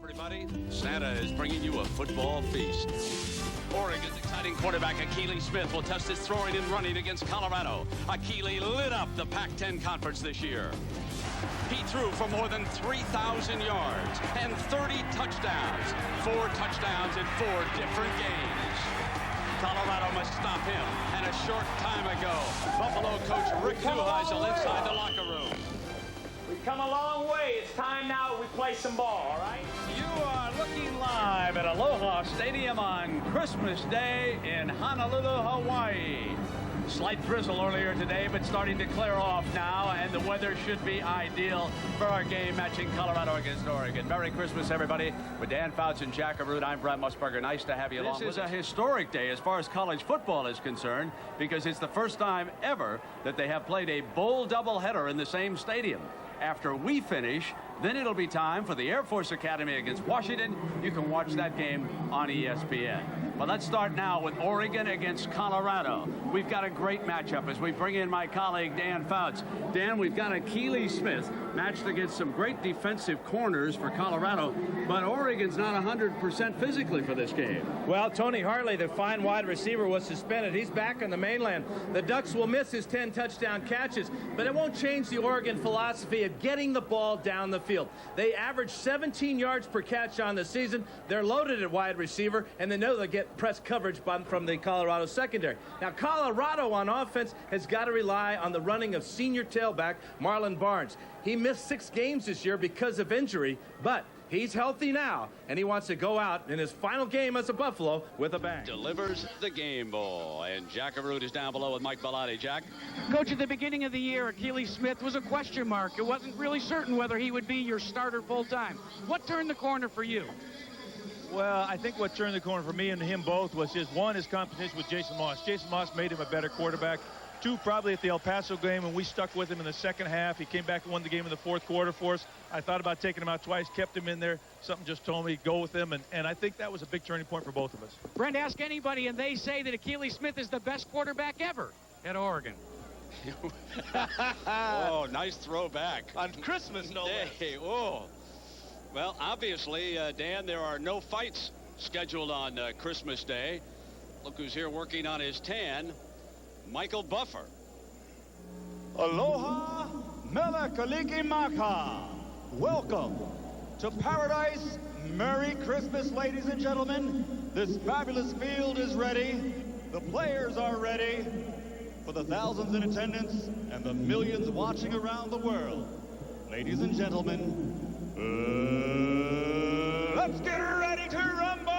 Everybody, Santa is bringing you a football feast. Oregon's exciting quarterback Akili Smith will test his throwing and running against Colorado. Akili lit up the Pac-10 Conference this year. He threw for more than 3,000 yards and 30 touchdowns. 4 touchdowns in 4 different games. Colorado must stop him. And a short time ago, Buffalo coach Rick Neuheisel inside the locker room. We've come a long way. It's time now we play some ball, all right? You are looking live at Aloha Stadium on Christmas Day in Honolulu, Hawaii. Slight drizzle earlier today, but starting to clear off now, and the weather should be ideal for our game matching Colorado against Oregon. Merry Christmas, everybody. With Dan Fouts and Jack Arute, I'm Brent Musburger. Nice to have you along with us. This is a historic day as far as college football is concerned, because it's the first time ever that they have played a bowl doubleheader in the same stadium. After we finish, then it'll be time for the Air Force Academy against Washington. You can watch that game on ESPN. But let's start now with Oregon against Colorado. We've got a great matchup as we bring in my colleague Dan Fouts. Dan, we've got Akili Smith matched against some great defensive corners for Colorado, but Oregon's not 100% physically for this game. Well, Tony Hartley, the fine wide receiver, was suspended. He's back on the mainland. The Ducks will miss his 10 touchdown catches, but it won't change the Oregon philosophy of getting the ball down the field. They average 17 yards per catch on the season. They're loaded at wide receiver, and they know they'll get press coverage from the Colorado secondary. Now, Colorado on offense has got to rely on the running of senior tailback Marlon Barnes. He missed 6 games this year because of injury, but he's healthy now, and he wants to go out in his final game as a Buffalo with a bang. Delivers the game ball, and Jack Arute is down below with Mike Bellotti. Jack? Coach, at the beginning of the year, Akili Smith was a question mark. It wasn't really certain whether he would be your starter full-time. What turned the corner for you? Well, I think what turned the corner for me and him both was his competition with Jason Moss. Jason Moss made him a better quarterback. 2, probably at the El Paso game, and we stuck with him in the second half. He came back and won the game in the fourth quarter for us. I thought about taking him out twice, kept him in there. Something just told me go with him, and I think that was a big turning point for both of us. Brent, ask anybody, and they say that Akili Smith is the best quarterback ever at Oregon. Oh, nice throwback. On Christmas, no less. Oh. Well, obviously, Dan, there are no fights scheduled on Christmas Day. Look who's here working on his tan. Michael Buffer. Aloha Mele Maka. Welcome to paradise. Merry Christmas, ladies and gentlemen. This fabulous field is ready. The players are ready. For the thousands in attendance and the millions watching around the world. Ladies and gentlemen, let's get ready to rumble!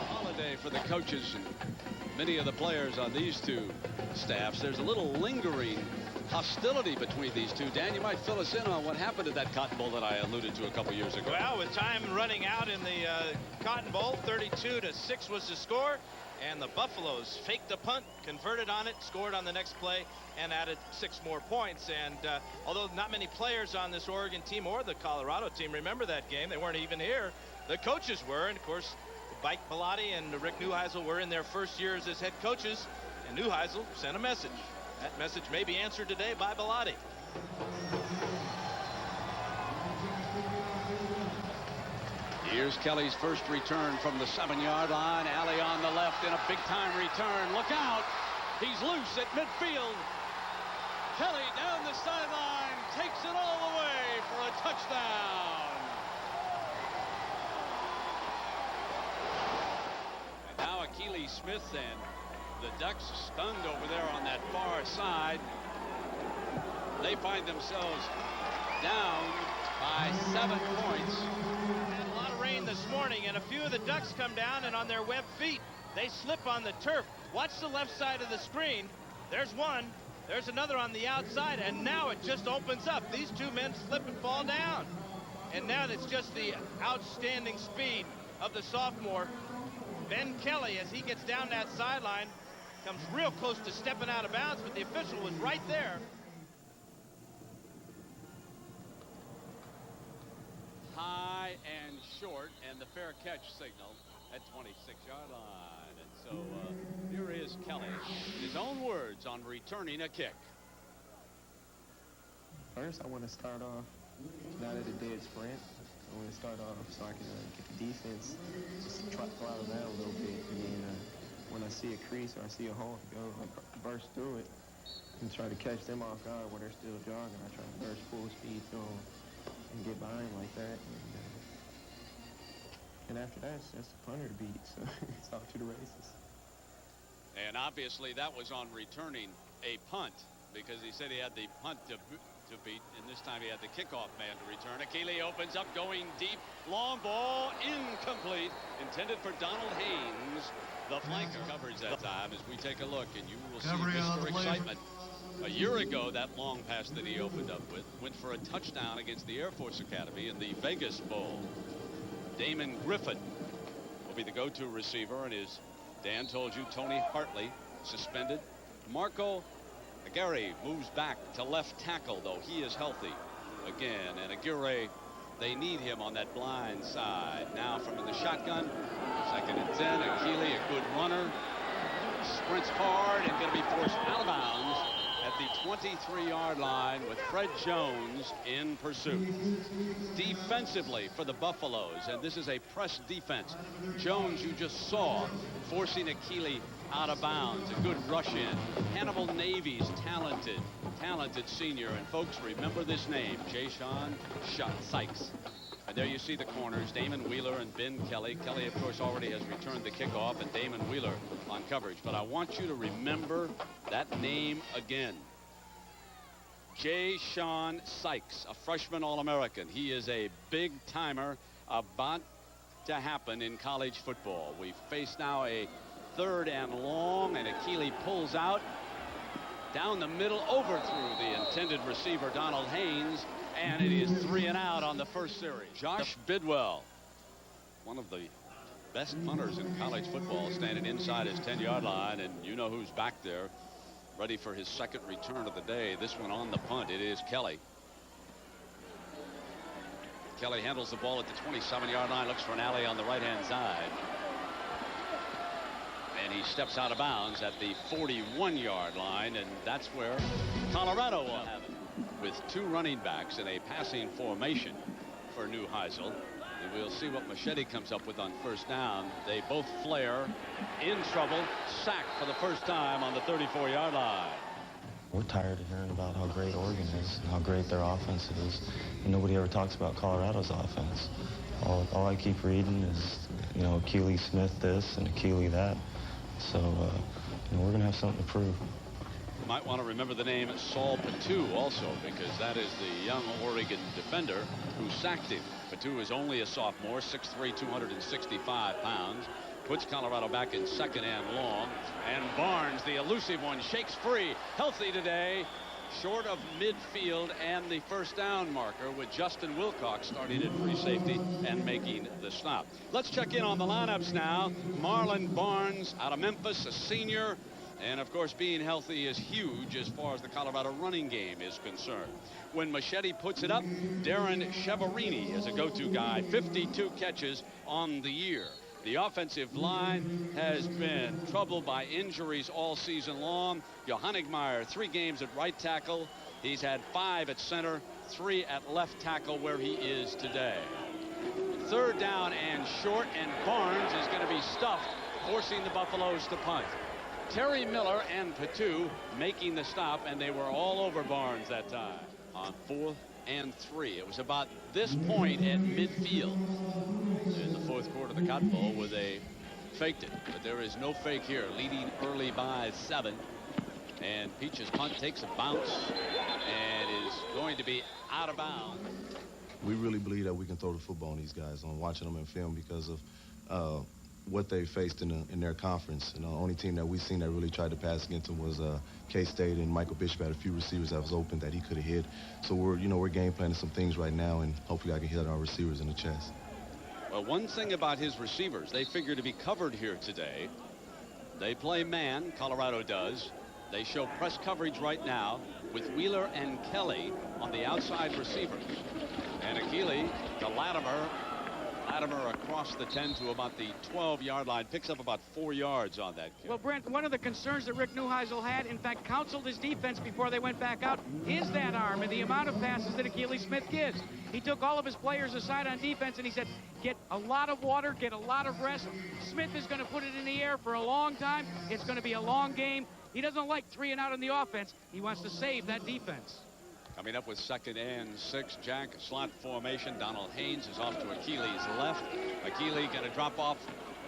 Holiday for the coaches and many of the players on these two staffs. There's a little lingering hostility between these two. Dan, you might fill us in on what happened at that Cotton Bowl that I alluded to a couple years ago. Well, with time running out in the Cotton Bowl, 32-6 was the score, and the Buffaloes faked a punt, converted on it, scored on the next play, and added 6 more points. And although not many players on this Oregon team or the Colorado team remember that game, they weren't even here. The coaches were, and of course, Mike Bellotti and Rick Neuheisel were in their first years as head coaches, and Neuheisel sent a message. That message may be answered today by Bellotti. Here's Kelly's first return from the 7-yard line. Alley on the left in a big-time return. Look out! He's loose at midfield. Kelly down the sideline, takes it all the way for a touchdown. And now Akili Smith and the Ducks stunned over there on that far side. They find themselves down by 7 points. Had a lot of rain this morning, and a few of the Ducks come down, and on their web feet, they slip on the turf. Watch the left side of the screen. There's one. There's another on the outside, and now it just opens up. These 2 men slip and fall down. And now it's just the outstanding speed of the sophomore, Ben Kelly, as he gets down that sideline. Comes real close to stepping out of bounds, but the official was right there. High and short, and the fair catch signal at 26-yard line. And so here is Kelly, his own words on returning a kick. First, I want to start off, not at a dead sprint. I want to start off so I can get the defense just try to throttle down a little bit. And then when I see a crease or I see a hole, I go like burst through it and try to catch them off guard while they're still jogging. I try to burst full speed through them and get behind like that. And after that, it's just a punter to beat. So it's off to the races. And obviously that was on returning a punt, because he said he had the punt to beat, and this time he had the kickoff man to return. Akili opens up, going deep, long ball, incomplete, intended for Donald Haynes, the flanker. Coverage that time as we take a look, and you will see Mr. Excitement. A year ago, that long pass that he opened up with went for a touchdown against the Air Force Academy in the Vegas Bowl. Damon Griffin will be the go-to receiver, and as Dan told you, Tony Hartley suspended. Marco Aguirre moves back to left tackle, though he is healthy again. And Aguirre, they need him on that blind side. Now from in the shotgun, 2nd and 10. Akili, a good runner, sprints hard and going to be forced out of bounds at the 23-yard line with Fred Jones in pursuit. Defensively for the Buffaloes, and this is a press defense. Jones, you just saw, forcing Akili out of bounds. A good rush in. Hannibal Navy's talented senior, and folks, remember this name, Jay-Sean Sykes. And there you see the corners, Damon Wheeler and Ben Kelly. Kelly, of course, already has returned the kickoff, and Damon Wheeler on coverage. But I want you to remember that name again. Jay-Sean Sykes, a freshman All-American. He is a big timer about to happen in college football. We face now a 3rd and long, and Akili pulls out down the middle, over through the intended receiver, Donald Haynes, and it is 3 and out on the first series. Josh Bidwell, one of the best punters in college football, standing inside his 10-yard line, and you know who's back there, ready for his 2nd return of the day. This one on the punt. It is Kelly. Kelly handles the ball at the 27-yard line, looks for an alley on the right-hand side. And he steps out of bounds at the 41-yard line, and that's where Colorado will have it. With 2 running backs in a passing formation for New Heisel. And we'll see what Machete comes up with on 1st down. They both flare, in trouble, sacked for the first time on the 34-yard line. We're tired of hearing about how great Oregon is and how great their offense is. And nobody ever talks about Colorado's offense. All I keep reading is, you know, Akili Smith this and Akili that. So, you know, we're going to have something to prove. You might want to remember the name Saul Patu also, because that is the young Oregon defender who sacked him. Patu is only a sophomore, 6'3", 265 pounds. Puts Colorado back in 2nd and long. And Barnes, the elusive one, shakes free. Healthy today. Short of midfield and the 1st down marker, with Justin Wilcox starting at free safety and making the stop. Let's check in on the lineups now. Marlon Barnes out of Memphis, a senior. And, of course, being healthy is huge as far as the Colorado running game is concerned. When Machete puts it up, Darren Cheverini is a go-to guy. 52 catches on the year. The offensive line has been troubled by injuries all season long. Johannigmeyer, 3 games at right tackle. He's had 5 at center, 3 at left tackle, where he is today. 3rd down and short, and Barnes is going to be stuffed, forcing the Buffaloes to punt. Terry Miller and Patu making the stop, and they were all over Barnes that time on 4th and 3. It was about this point at midfield in the 4th quarter of the Cotton Bowl where they faked it, but there is no fake here. Leading early by 7, and Peach's punt takes a bounce and is going to be out of bounds. We really believe that we can throw the football on these guys. On watching them in film because of what they faced in their conference. And the only team that we've seen that really tried to pass against them was K-State, and Michael Bishop had a few receivers that was open that he could have hit. So we're game planning some things right now, and hopefully I can hit our receivers in the chest. Well, one thing about his receivers, they figure to be covered here today. They play man, Colorado does. They show press coverage right now with Wheeler and Kelly on the outside receivers. And Akili to Latimer, Latimer across the 10 to about the 12-yard line, picks up about 4 yards on that kick. Well, Brent, one of the concerns that Rick Neuheisel had, in fact, counseled his defense before they went back out, is that arm and the amount of passes that Akili Smith gives. He took all of his players aside on defense and he said, get a lot of water, get a lot of rest. Smith is going to put it in the air for a long time. It's going to be a long game. He doesn't like 3 and out on the offense. He wants to save that defense. Coming up with 2nd and 6, Jack slot formation. Donald Haynes is off to Akili's left. Akili going to drop off,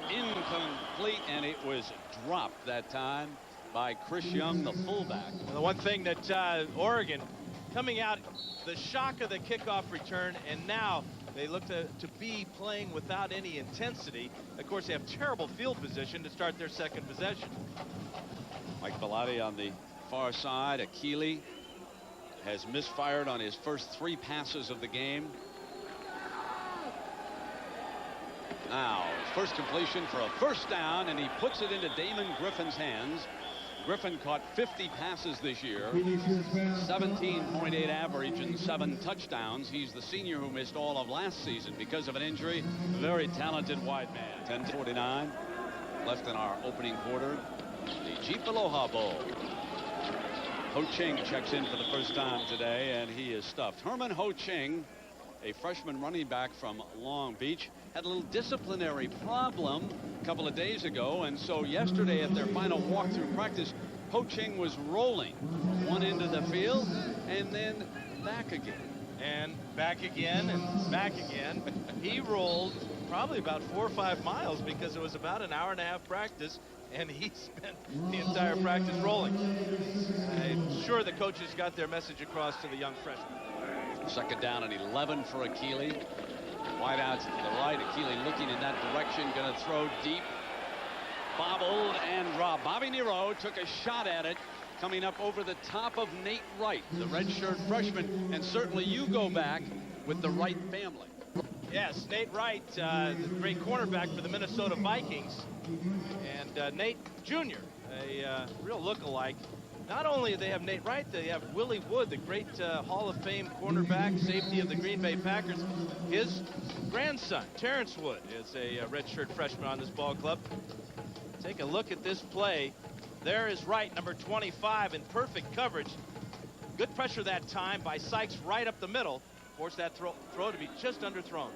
incomplete, and it was dropped that time by Chris Young, the fullback. The one thing that Oregon coming out, the shock of the kickoff return, and now they look to be playing without any intensity. Of course, they have terrible field position to start their second possession. Mike Bellotti on the far side. Akili has misfired on his first 3 passes of the game. Now, his first completion for a first down, and he puts it into Damon Griffin's hands. Griffin caught 50 passes this year, 17.8 average and 7 touchdowns. He's the senior who missed all of last season because of an injury. Very talented wide man. 10:49 left in our opening quarter. The Jeep Aloha Bowl. Ho Ching checks in for the first time today, and he is stuffed. Herman Ho Ching, a freshman running back from Long Beach, had a little disciplinary problem a couple of days ago, and so yesterday at their final walkthrough practice, Ho Ching was rolling one end of the field and then back again. And back again and back again. He rolled probably about 4 or 5 miles because it was about an hour-and-a-half practice, and he spent the entire practice rolling. I'm sure the coaches got their message across to the young freshman. 2nd down and 11 for Akili. Wide out to the right. Akili looking in that direction, going to throw deep. Bobbled and dropped. Bobby Nero took a shot at it, coming up over the top of Nate Wright, the redshirt freshman, and certainly you go back with the Wright family. Yes, Nate Wright, the great cornerback for the Minnesota Vikings, and Nate Jr., a real look-alike. Not only do they have Nate Wright, they have Willie Wood, the great Hall of Fame cornerback, safety of the Green Bay Packers. His grandson, Terrence Wood, is a redshirt freshman on this ball club. Take a look at this play. There is Wright, number 25, in perfect coverage. Good pressure that time by Sykes right up the middle. Forced that throw to be just underthrown.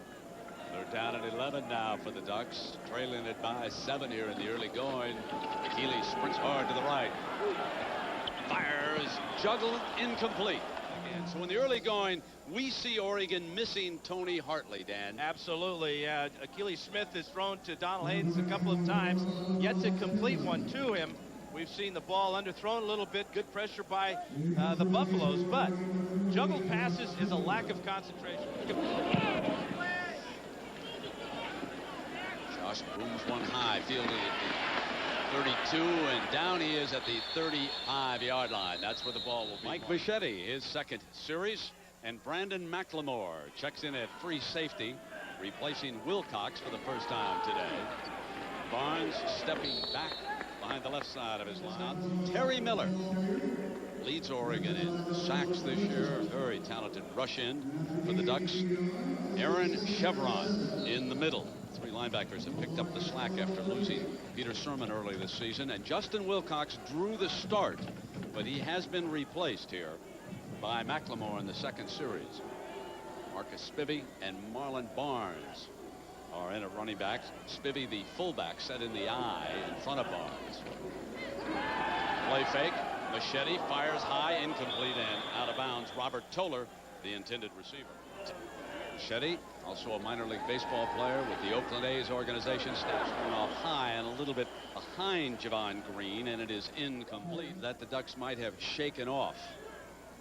They're down at 11 now for the Ducks, trailing it by 7 here in the early going. Akili sprints hard to the right. Fires, juggled, incomplete. Again. So in the early going, we see Oregon missing Tony Hartley, Dan. Absolutely. Akili Smith has thrown to Donald Haynes a couple of times, yet to complete one to him. We've seen the ball underthrown a little bit. Good pressure by the Buffaloes, but juggled passes is a lack of concentration. Josh booms one high, fielded at the 32, and down he is at the 35-yard line. That's where the ball will be. Mike Bichetti, his second series, and Brandon McLemore checks in at free safety, replacing Wilcox for the first time today. Barnes stepping back behind the left side of his line. Terry Miller leads Oregon in sacks this year. Very talented rush in for the Ducks. Aaron Chevron in the middle. 3 linebackers have picked up the slack after losing Peter Sermon early this season. And Justin Wilcox drew the start, but he has been replaced here by McLemore in the second series. Marcus Spivey and Marlon Barnes are in at running backs. Spivey, the fullback, set in the eye in front of Barnes. Play fake. Machete fires high, incomplete, and out of bounds. Robert Toller, the intended receiver. Machete, also a minor league baseball player with the Oakland A's organization, steps going off high and a little bit behind Javon Green, and it is incomplete. That the Ducks might have shaken off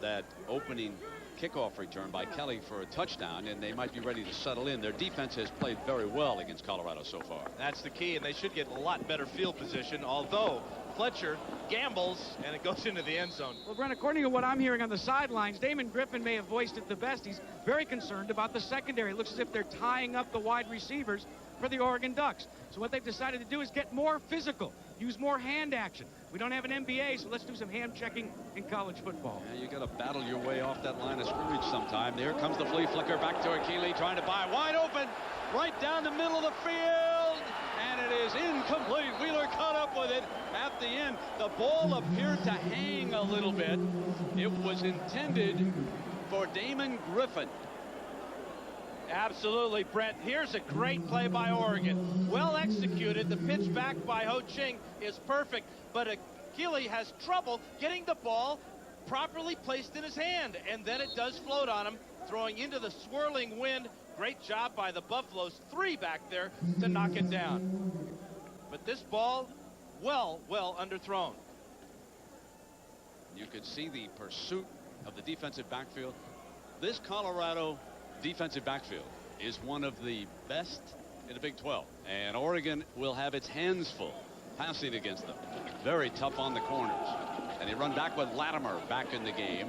that opening kickoff return by Kelly for a touchdown, and they might be ready to settle in. Their defense has played very well against Colorado so far. That's the key, and they should get a lot better field position, although Fletcher gambles and it goes into the end zone. Well, Brent, according to what I'm hearing on the sidelines, Damon Griffin may have voiced it the best. He's very concerned about the secondary. It looks as if they're tying up the wide receivers for the Oregon Ducks. So what they've decided to do is get more physical, use more hand action, We don't have an NBA, so let's do some hand checking in college football. Yeah, you got to battle your way off that line of scrimmage sometime. There comes the flea flicker back to Akili, trying to buy wide open, right down the middle of the field, and it is incomplete. Wheeler caught up with it at the end. The ball appeared to hang a little bit. It was intended for Damon Griffin. Absolutely, Brent. Here's a great play by Oregon. Well executed. The pitch back by Ho Ching is perfect, but Akili has trouble getting the ball properly placed in his hand, and then it does float on him, throwing into the swirling wind. Great job by the Buffaloes, 3 back there to knock it down. But this ball, well underthrown. You could see the pursuit of the defensive backfield. This Colorado defensive backfield is one of the best in the Big 12, and Oregon will have its hands full passing against them. Very tough on the corners, and they run back with Latimer back in the game.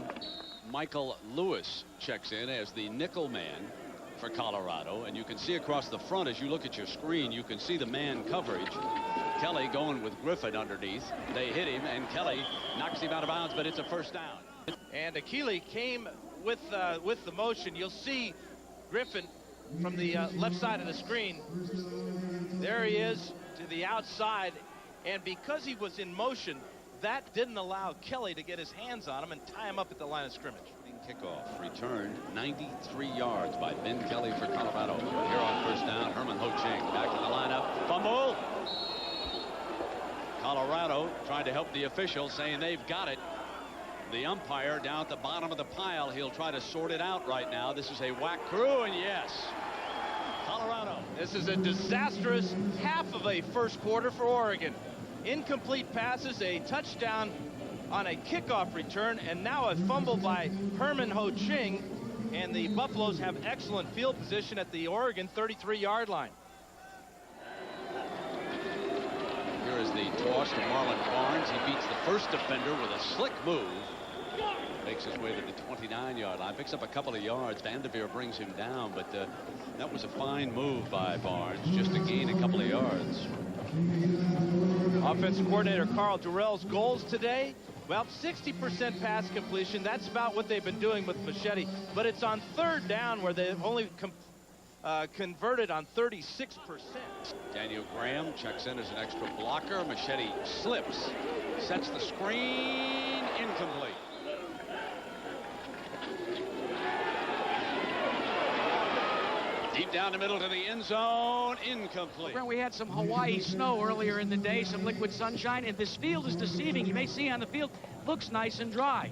Michael Lewis checks in as the nickel man for Colorado, and you can see across the front as you look at your screen, you can see the man coverage. Kelly going with Griffin underneath. They hit him, and Kelly knocks him out of bounds, but it's a first down. And Akili came with the motion. You'll see Griffin from the left side of the screen. There he is to the outside, and because he was in motion, that didn't allow Kelly to get his hands on him and tie him up at the line of scrimmage. Kickoff returned 93 yards by Ben Kelly for Colorado. Here on first down, Herman Ho Ching back in the lineup. Fumble. Colorado trying to help the officials, saying they've got it. The umpire down at the bottom of the pile, he'll try to sort it out right now. This is a whack crew, and yes, Colorado. This is a disastrous half of a first quarter for Oregon. Incomplete passes, a touchdown on a kickoff return, and now a fumble by Herman Ho Ching, and the Buffaloes have excellent field position at the Oregon 33-yard line. Here is the toss to Marlon Barnes. He beats the first defender with a slick move. Makes his way to the 29-yard line, picks up a couple of yards. Vanderveer brings him down, but that was a fine move by Barnes just to gain a couple of yards. Offensive coordinator Carl Durrell's goals today, well, 60% pass completion. That's about what they've been doing with Machete, but it's on third down where they've only converted on 36%. Daniel Graham checks in as an extra blocker. Machete slips, sets the screen, incomplete. Deep down the middle to the end zone, incomplete. We had some Hawaii snow earlier in the day, some liquid sunshine, and this field is deceiving. You may see on the field, looks nice and dry.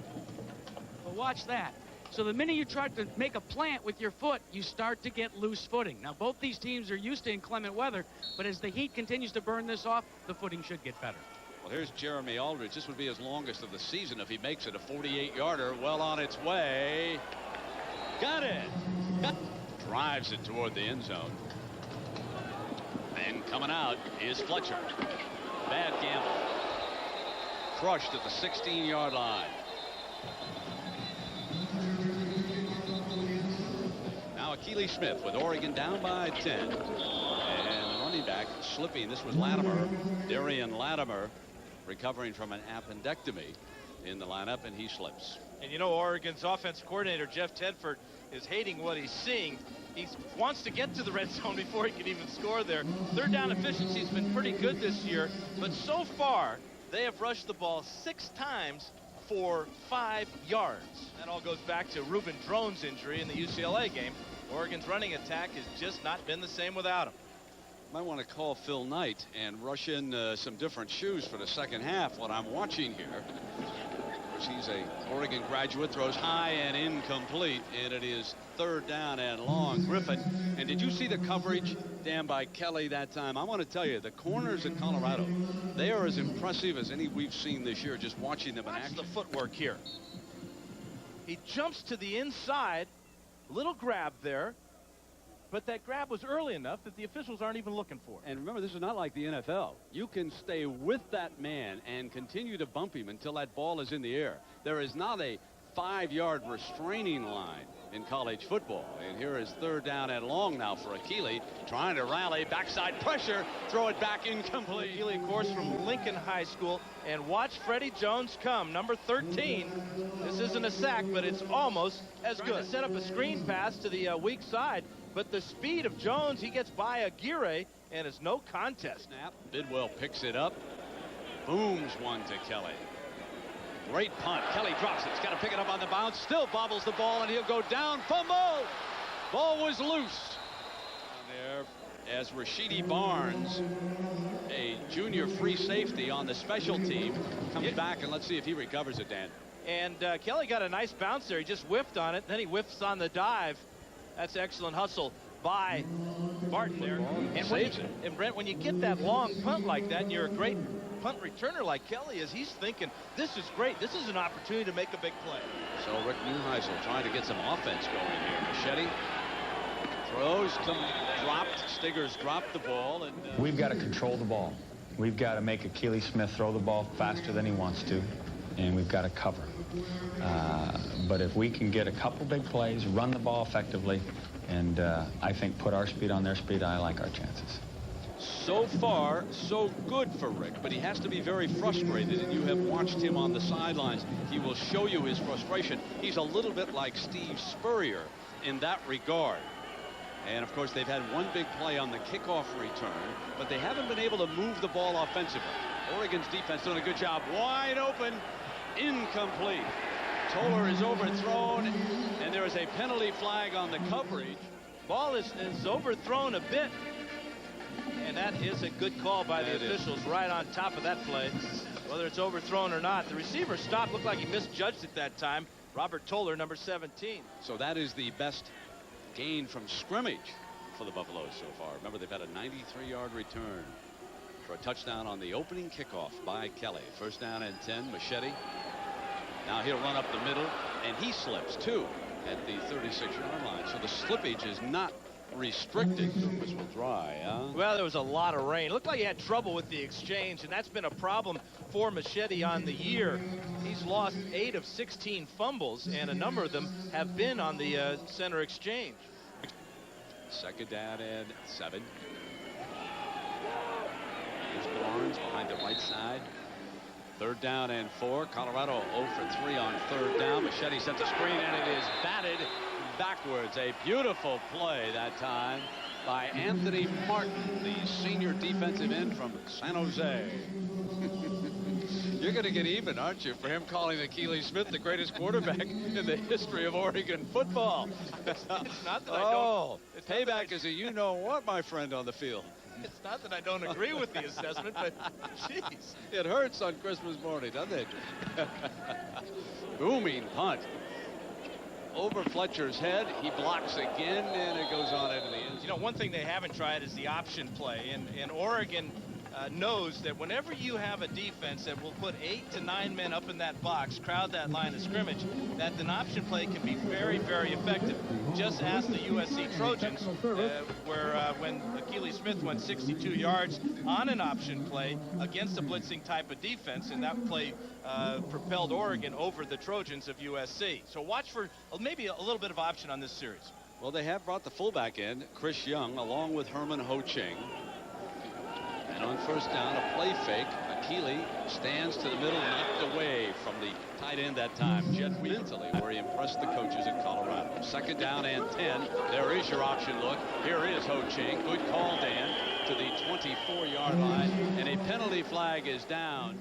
But watch that. So the minute you try to make a plant with your foot, you start to get loose footing. Now, both these teams are used to inclement weather, but as the heat continues to burn this off, the footing should get better. Well, here's Jeremy Aldridge. This would be his longest of the season if he makes it, a 48-yarder, well on its way. Got it. Drives it toward the end zone. And coming out is Fletcher. Bad gamble. Crushed at the 16-yard line. Now Akili Smith with Oregon down by 10. And the running back slipping. This was Latimer. Darian Latimer recovering from an appendectomy in the lineup, and he slips. And you know, Oregon's offensive coordinator Jeff Tedford is hating what he's seeing. He wants to get to the red zone before he can even score there. Third down efficiency has been pretty good this year, but so far they have rushed the ball 6 times for 5 yards. That all goes back to Reuben Droughns' injury in the UCLA game. Oregon's running attack has just not been the same without him. Might want to call Phil Knight and rush in some different shoes for the second half. What I'm watching here, he's a Oregon graduate, throws high and incomplete, and it is third down and long. Griffin, and did you see the coverage, Dan, by Kelly that time? I want to tell you, the corners in Colorado, they are as impressive as any we've seen this year, just watching them in action. Watch the footwork here. He jumps to the inside, little grab there, but that grab was early enough that the officials aren't even looking for it. And remember, this is not like the NFL. You can stay with that man and continue to bump him until that ball is in the air. There is not a 5-yard restraining line in college football. And here is 3rd down and long now for Akili, trying to rally, backside pressure, throw it back incomplete. Akili, of course, from Lincoln High School. And watch Freddie Jones come, number 13. This isn't a sack, but it's almost as good. To set up a screen pass to the weak side, but the speed of Jones, he gets by Aguirre, and it's no contest. Snap. Bidwell picks it up, booms one to Kelly. Great punt. Kelly drops it. He's got to pick it up on the bounce. Still bobbles the ball, and he'll go down. Fumble. Ball was loose. There, as Rashidi Barnes, a junior free safety on the special team, comes back, and let's see if he recovers it, Dan. And Kelly got a nice bounce there. He just whiffed on it. Then he whiffs on the dive. That's excellent hustle by Barton there. And Brent, when you get that long punt like that, and you're a great punt returner like Kelly is, he's thinking, this is great. This is an opportunity to make a big play. So Rick Neuheisel trying to get some offense going here. Machete throws, dropped. Stiggers dropped the ball. And we've got to control the ball. We've got to make Akili Smith throw the ball faster than he wants to, and we've got to cover. But if we can get a couple big plays, run the ball effectively, and I think put our speed on their speed, I like our chances. So far, so good for Rick, but he has to be very frustrated, and you have watched him on the sidelines. He will show you his frustration. He's a little bit like Steve Spurrier in that regard. And, of course, they've had one big play on the kickoff return, but they haven't been able to move the ball offensively. Oregon's defense doing a good job. Wide open, incomplete. Toller is overthrown, and there is a penalty flag on the coverage. Ball is overthrown a bit. And that is a good call by the officials right on top of that play. Whether it's overthrown or not, the receiver stopped. Looked like he misjudged it that time. Robert Toller, number 17. So that is the best gain from scrimmage for the Buffaloes so far. Remember, they've had a 93-yard return for a touchdown on the opening kickoff by Kelly. 1st down and 10. Machete. Now he'll run up the middle, and he slips too at the 36-yard line. So the slippage is not restricted. This will dry, huh? Well, there was a lot of rain. It looked like he had trouble with the exchange, and that's been a problem for Machete on the year. He's lost 8 of 16 fumbles, and a number of them have been on the center exchange. 2nd down and 7. Here's Barnes behind the right side. 3rd down and 4. Colorado 0 for 3 on 3rd down. Machete sets a screen, and it is batted backwards. A beautiful play that time by Anthony Martin, the senior defensive end from San Jose. You're going to get even, aren't you, for him calling Akili Smith the greatest quarterback in the history of Oregon football? It's not that I don't. Payback is a you-know-what, my friend, on the field. It's not that I don't agree with the assessment, but jeez. It hurts on Christmas morning, doesn't it? Booming punt. Over Fletcher's head. He blocks again, and it goes on into the end zone. You know, one thing they haven't tried is the option play, and Oregon knows that whenever you have a defense that will put 8 to 9 men up in that box, crowd that line of scrimmage, that an option play can be very, very effective. Just ask the USC Trojans, when Akili Smith went 62 yards on an option play against a blitzing type of defense, and that play propelled Oregon over the Trojans of USC. So watch for maybe a little bit of option on this series. Well, they have brought the fullback in, Chris Young, along with Herman Ho-Ching. And on 1st down, a play fake. Akili stands to the middle, knocked away from the tight end that time, Jet Mentally, where he impressed the coaches in Colorado. 2nd down and 10. There is your option look. Here is Ho-Ching. Good call, Dan, to the 24-yard line. And a penalty flag is down.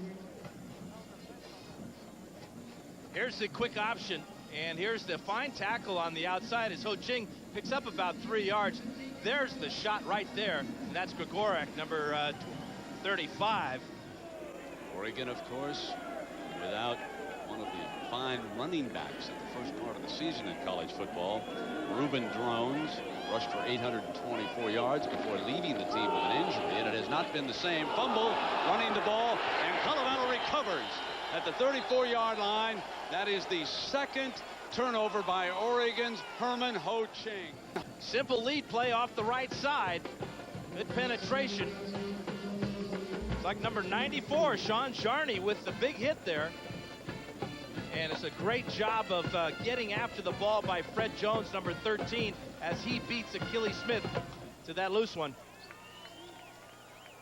Here's the quick option, and here's the fine tackle on the outside as Ho-Ching picks up about 3 yards. There's the shot right there, and that's Gregorek, number 35. Oregon, of course, without one of the fine running backs at the first part of the season in college football. Reuben Droughns rushed for 824 yards before leaving the team with an injury, and it has not been the same. Fumble, running the ball, and Colorado recovers at the 34-yard line. That is the 2nd turnover by Oregon's Herman Ho-Ching. Simple lead play off the right side. Good penetration. It's like number 94, Sean Charney, with the big hit there. And as Does a great job of getting after the ball by Fred Jones, number 13, as he beats Akili Smith to that loose one.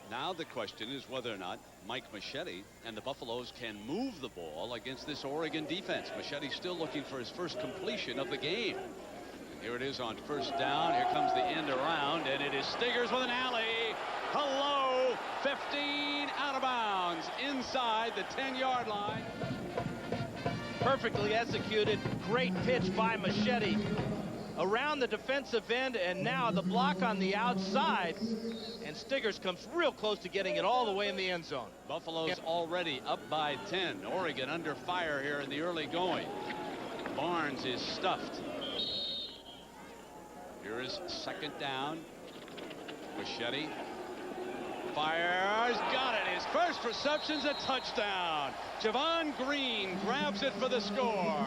Now the question is whether or not Mike Machete and the Buffaloes can move the ball against this Oregon defense. Machete still looking for his first completion of the game. Here it is on first down. Here comes the end around, and it is Stiggers with an alley. Hello, 15 out of bounds inside the 10-yard line. Perfectly executed. Great pitch by Machete around the defensive end, and now the block on the outside, and Stiggers comes real close to getting it all the way in the end zone. Buffalo's already up by 10. Oregon under fire here in the early going. Barnes is stuffed. Here is second down. Machete fires, got it. His first reception's a touchdown. Javon Green grabs it for the score.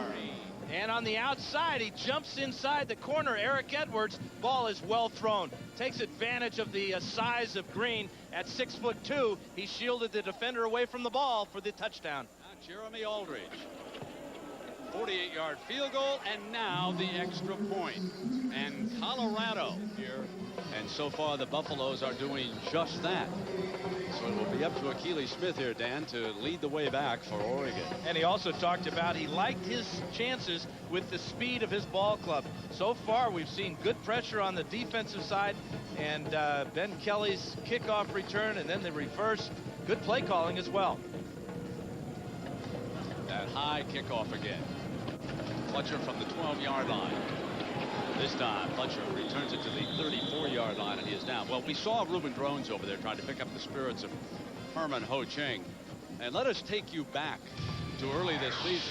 And on the outside, he jumps inside the corner. Eric Edwards, ball is well thrown. Takes advantage of the size of Green at 6'2". He shielded the defender away from the ball for the touchdown. Now Jeremy Aldridge. 48-yard field goal, and now the extra point. And Colorado here. And so far, the Buffaloes are doing just that. So it will be up to Akili Smith here, Dan, to lead the way back for Oregon. And he also talked about he liked his chances with the speed of his ball club. So far, we've seen good pressure on the defensive side, and Ben Kelly's kickoff return, and then the reverse. Good play calling as well. That high kickoff again. Fletcher from the 12-yard line. This time, Fletcher returns it to the 34-yard line, and he is down. Well, we saw Reuben Droughns over there trying to pick up the spirits of Herman Ho Ching. And let us take you back to early this season.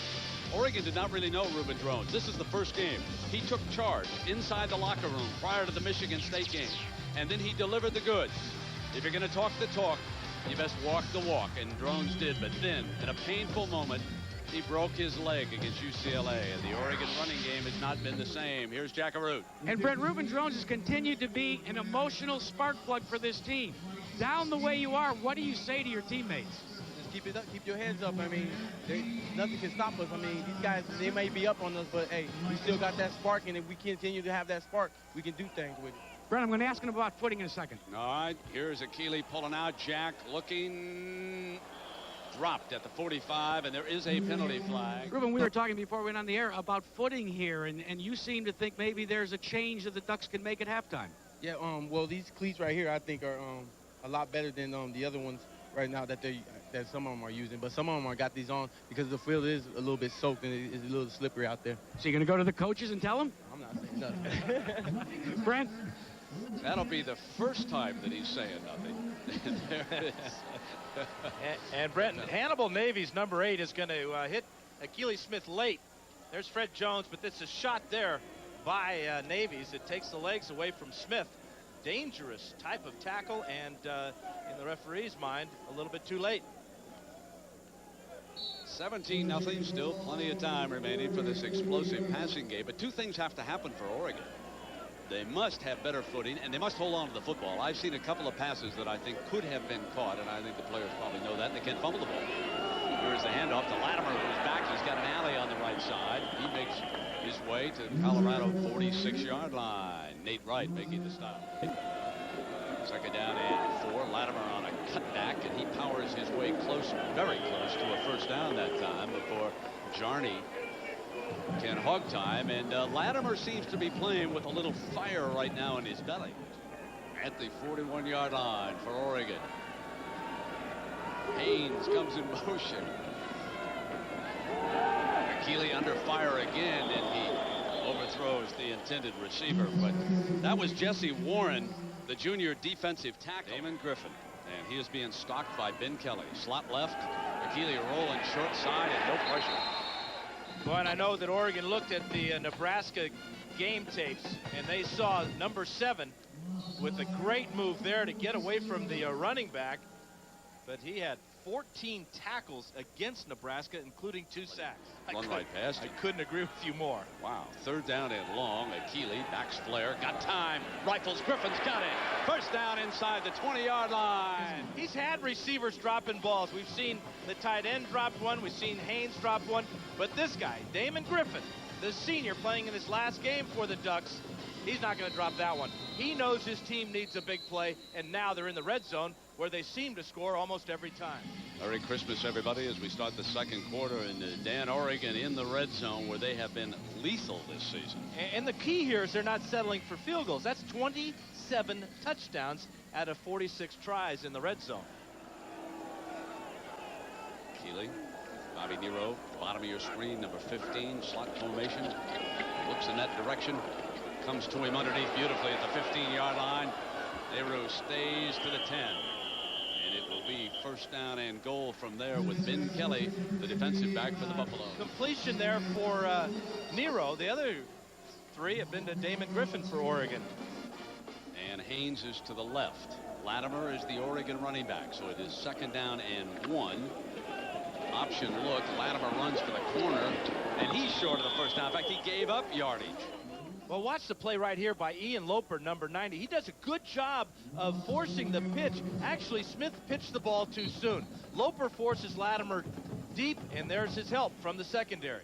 Oregon did not really know Reuben Droughns. This is the first game. He took charge inside the locker room prior to the Michigan State game. And then he delivered the goods. If you're going to talk the talk, you best walk the walk. And Droughns did. But then, in a painful moment, he broke his leg against UCLA, and the Oregon running game has not been the same. Here's Jackaroot. And Brent, Reuben Droughns has continued to be an emotional spark plug for this team. Down the way you are, what do you say to your teammates? Just keep it up, keep your heads up. I mean, nothing can stop us. I mean, these guys, they may be up on us, but hey, we still got that spark, and if we continue to have that spark, we can do things with it. Brent, I'm going to ask him about footing in a second. All right, here's Akili pulling out. Jack looking. Dropped at the 45, and there is a penalty flag. Reuben, we were talking before we went on the air about footing here, and you seem to think maybe there's a change that the Ducks can make at halftime. Yeah, well, these cleats right here, I think, are a lot better than the other ones right now that some of them are using. But some of them are got these on because the field is a little bit soaked and it's a little slippery out there. So you're going to go to the coaches and tell them? I'm not saying nothing. Brent? That'll be the first time that he's saying nothing. There it is. And Brent, Hannibal Navy's number 8 is going to hit Akili Smith late. There's Fred Jones, but it's a shot there by Navy's. It takes the legs away from Smith. Dangerous type of tackle, and in the referee's mind, a little bit too late. 17-0, still plenty of time remaining for this explosive passing game. But two things have to happen for Oregon. They must have better footing, and they must hold on to the football. I've seen a couple of passes that I think could have been caught, and I think the players probably know that. They can't fumble the ball. Here's the handoff to Latimer, who's back. He's got an alley on the right side. He makes his way to Colorado 46-yard line. Nate Wright making the stop. Second down and 4. Latimer on a cutback, and he powers his way close, very close to a first down that time before Jarney can hog time. And Latimer seems to be playing with a little fire right now in his belly at the 41-yard line for Oregon. Haynes comes in motion. Akili under fire again, and he overthrows the intended receiver. But that was Jesse Warren, the junior defensive tackle. Damon Griffin, and he is being stalked by Ben Kelly. Slot left, Akili rolling short side, and no pressure. Well, and I know that Oregon looked at the Nebraska game tapes, and they saw number 7 with a great move there to get away from the running back. But he had 14 tackles against Nebraska, including 2 sacks. Run right past him. I couldn't agree with you more. Wow. 3rd down and long. Akili backs flare. Got time. Rifles. Griffin's got it. First down inside the 20-yard line. He's had receivers dropping balls. We've seen the tight end drop one. We've seen Haynes drop one. But this guy, Damon Griffin, the senior playing in his last game for the Ducks, he's not going to drop that one. He knows his team needs a big play, and now they're in the red zone where they seem to score almost every time. Merry Christmas, everybody, as we start the second quarter in Dan, Oregon in the red zone where they have been lethal this season. And the key here is they're not settling for field goals. That's 27 touchdowns out of 46 tries in the red zone. Akili, Bobby Nero, bottom of your screen, number 15, slot formation. Looks in that direction. Comes to him underneath beautifully at the 15-yard line. Nero stays to the 10. And it will be first down and goal from there with Ben Kelly, the defensive back for the Buffaloes. Completion there for Nero. The other 3 have been to Damon Griffin for Oregon. And Haynes is to the left. Latimer is the Oregon running back. So it is 2nd down and 1. Option look. Latimer runs to the corner. And he's short of the first down. In fact, he gave up yardage. Well, watch the play right here by Ian Loper, number 90. He does a good job of forcing the pitch. Actually, Smith pitched the ball too soon. Loper forces Latimer deep, and there's his help from the secondary.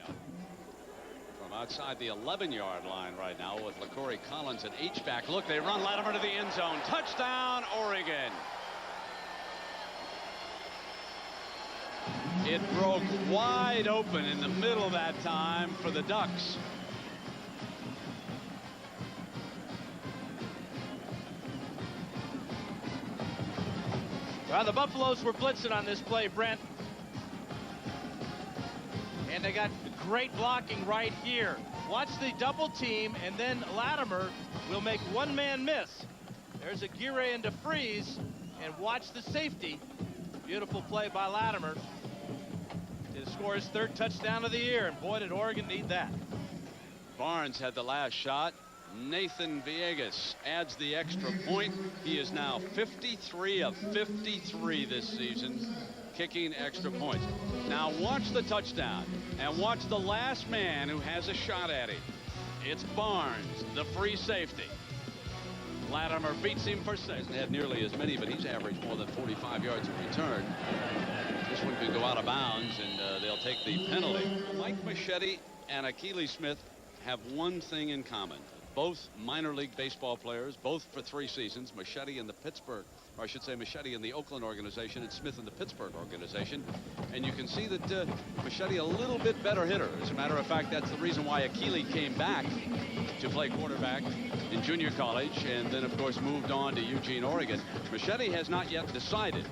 From outside the 11-yard line right now with LaCorey Collins at H-back. Look, they run Latimer to the end zone. Touchdown, Oregon. It broke wide open in the middle that time for the Ducks. Well, the Buffaloes were blitzing on this play, Brent. And they got great blocking right here. Watch the double team, and then Latimer will make one man miss. There's Aguirre into freeze, and watch the safety. Beautiful play by Latimer to score his 3rd touchdown of the year, and boy, did Oregon need that. Barnes had the last shot. Nathan Villegas adds the extra point. He is now 53 of 53 this season, kicking extra points. Now watch the touchdown and watch the last man who has a shot at him. It's Barnes, the free safety. Latimer beats him for 6. Hasn't had nearly as many, but he's averaged more than 45 yards in return. This one could go out of bounds, and they'll take the penalty. Mike Machete and Akili Smith have one thing in common. Both minor league baseball players, both for 3 seasons. Machete in the Pittsburgh, or I should say Machete in the Oakland organization and Smith in the Pittsburgh organization. And you can see that Machete a little bit better hitter. As a matter of fact, that's the reason why Akili came back to play quarterback in junior college and then, of course, moved on to Eugene, Oregon. Machete has not yet decided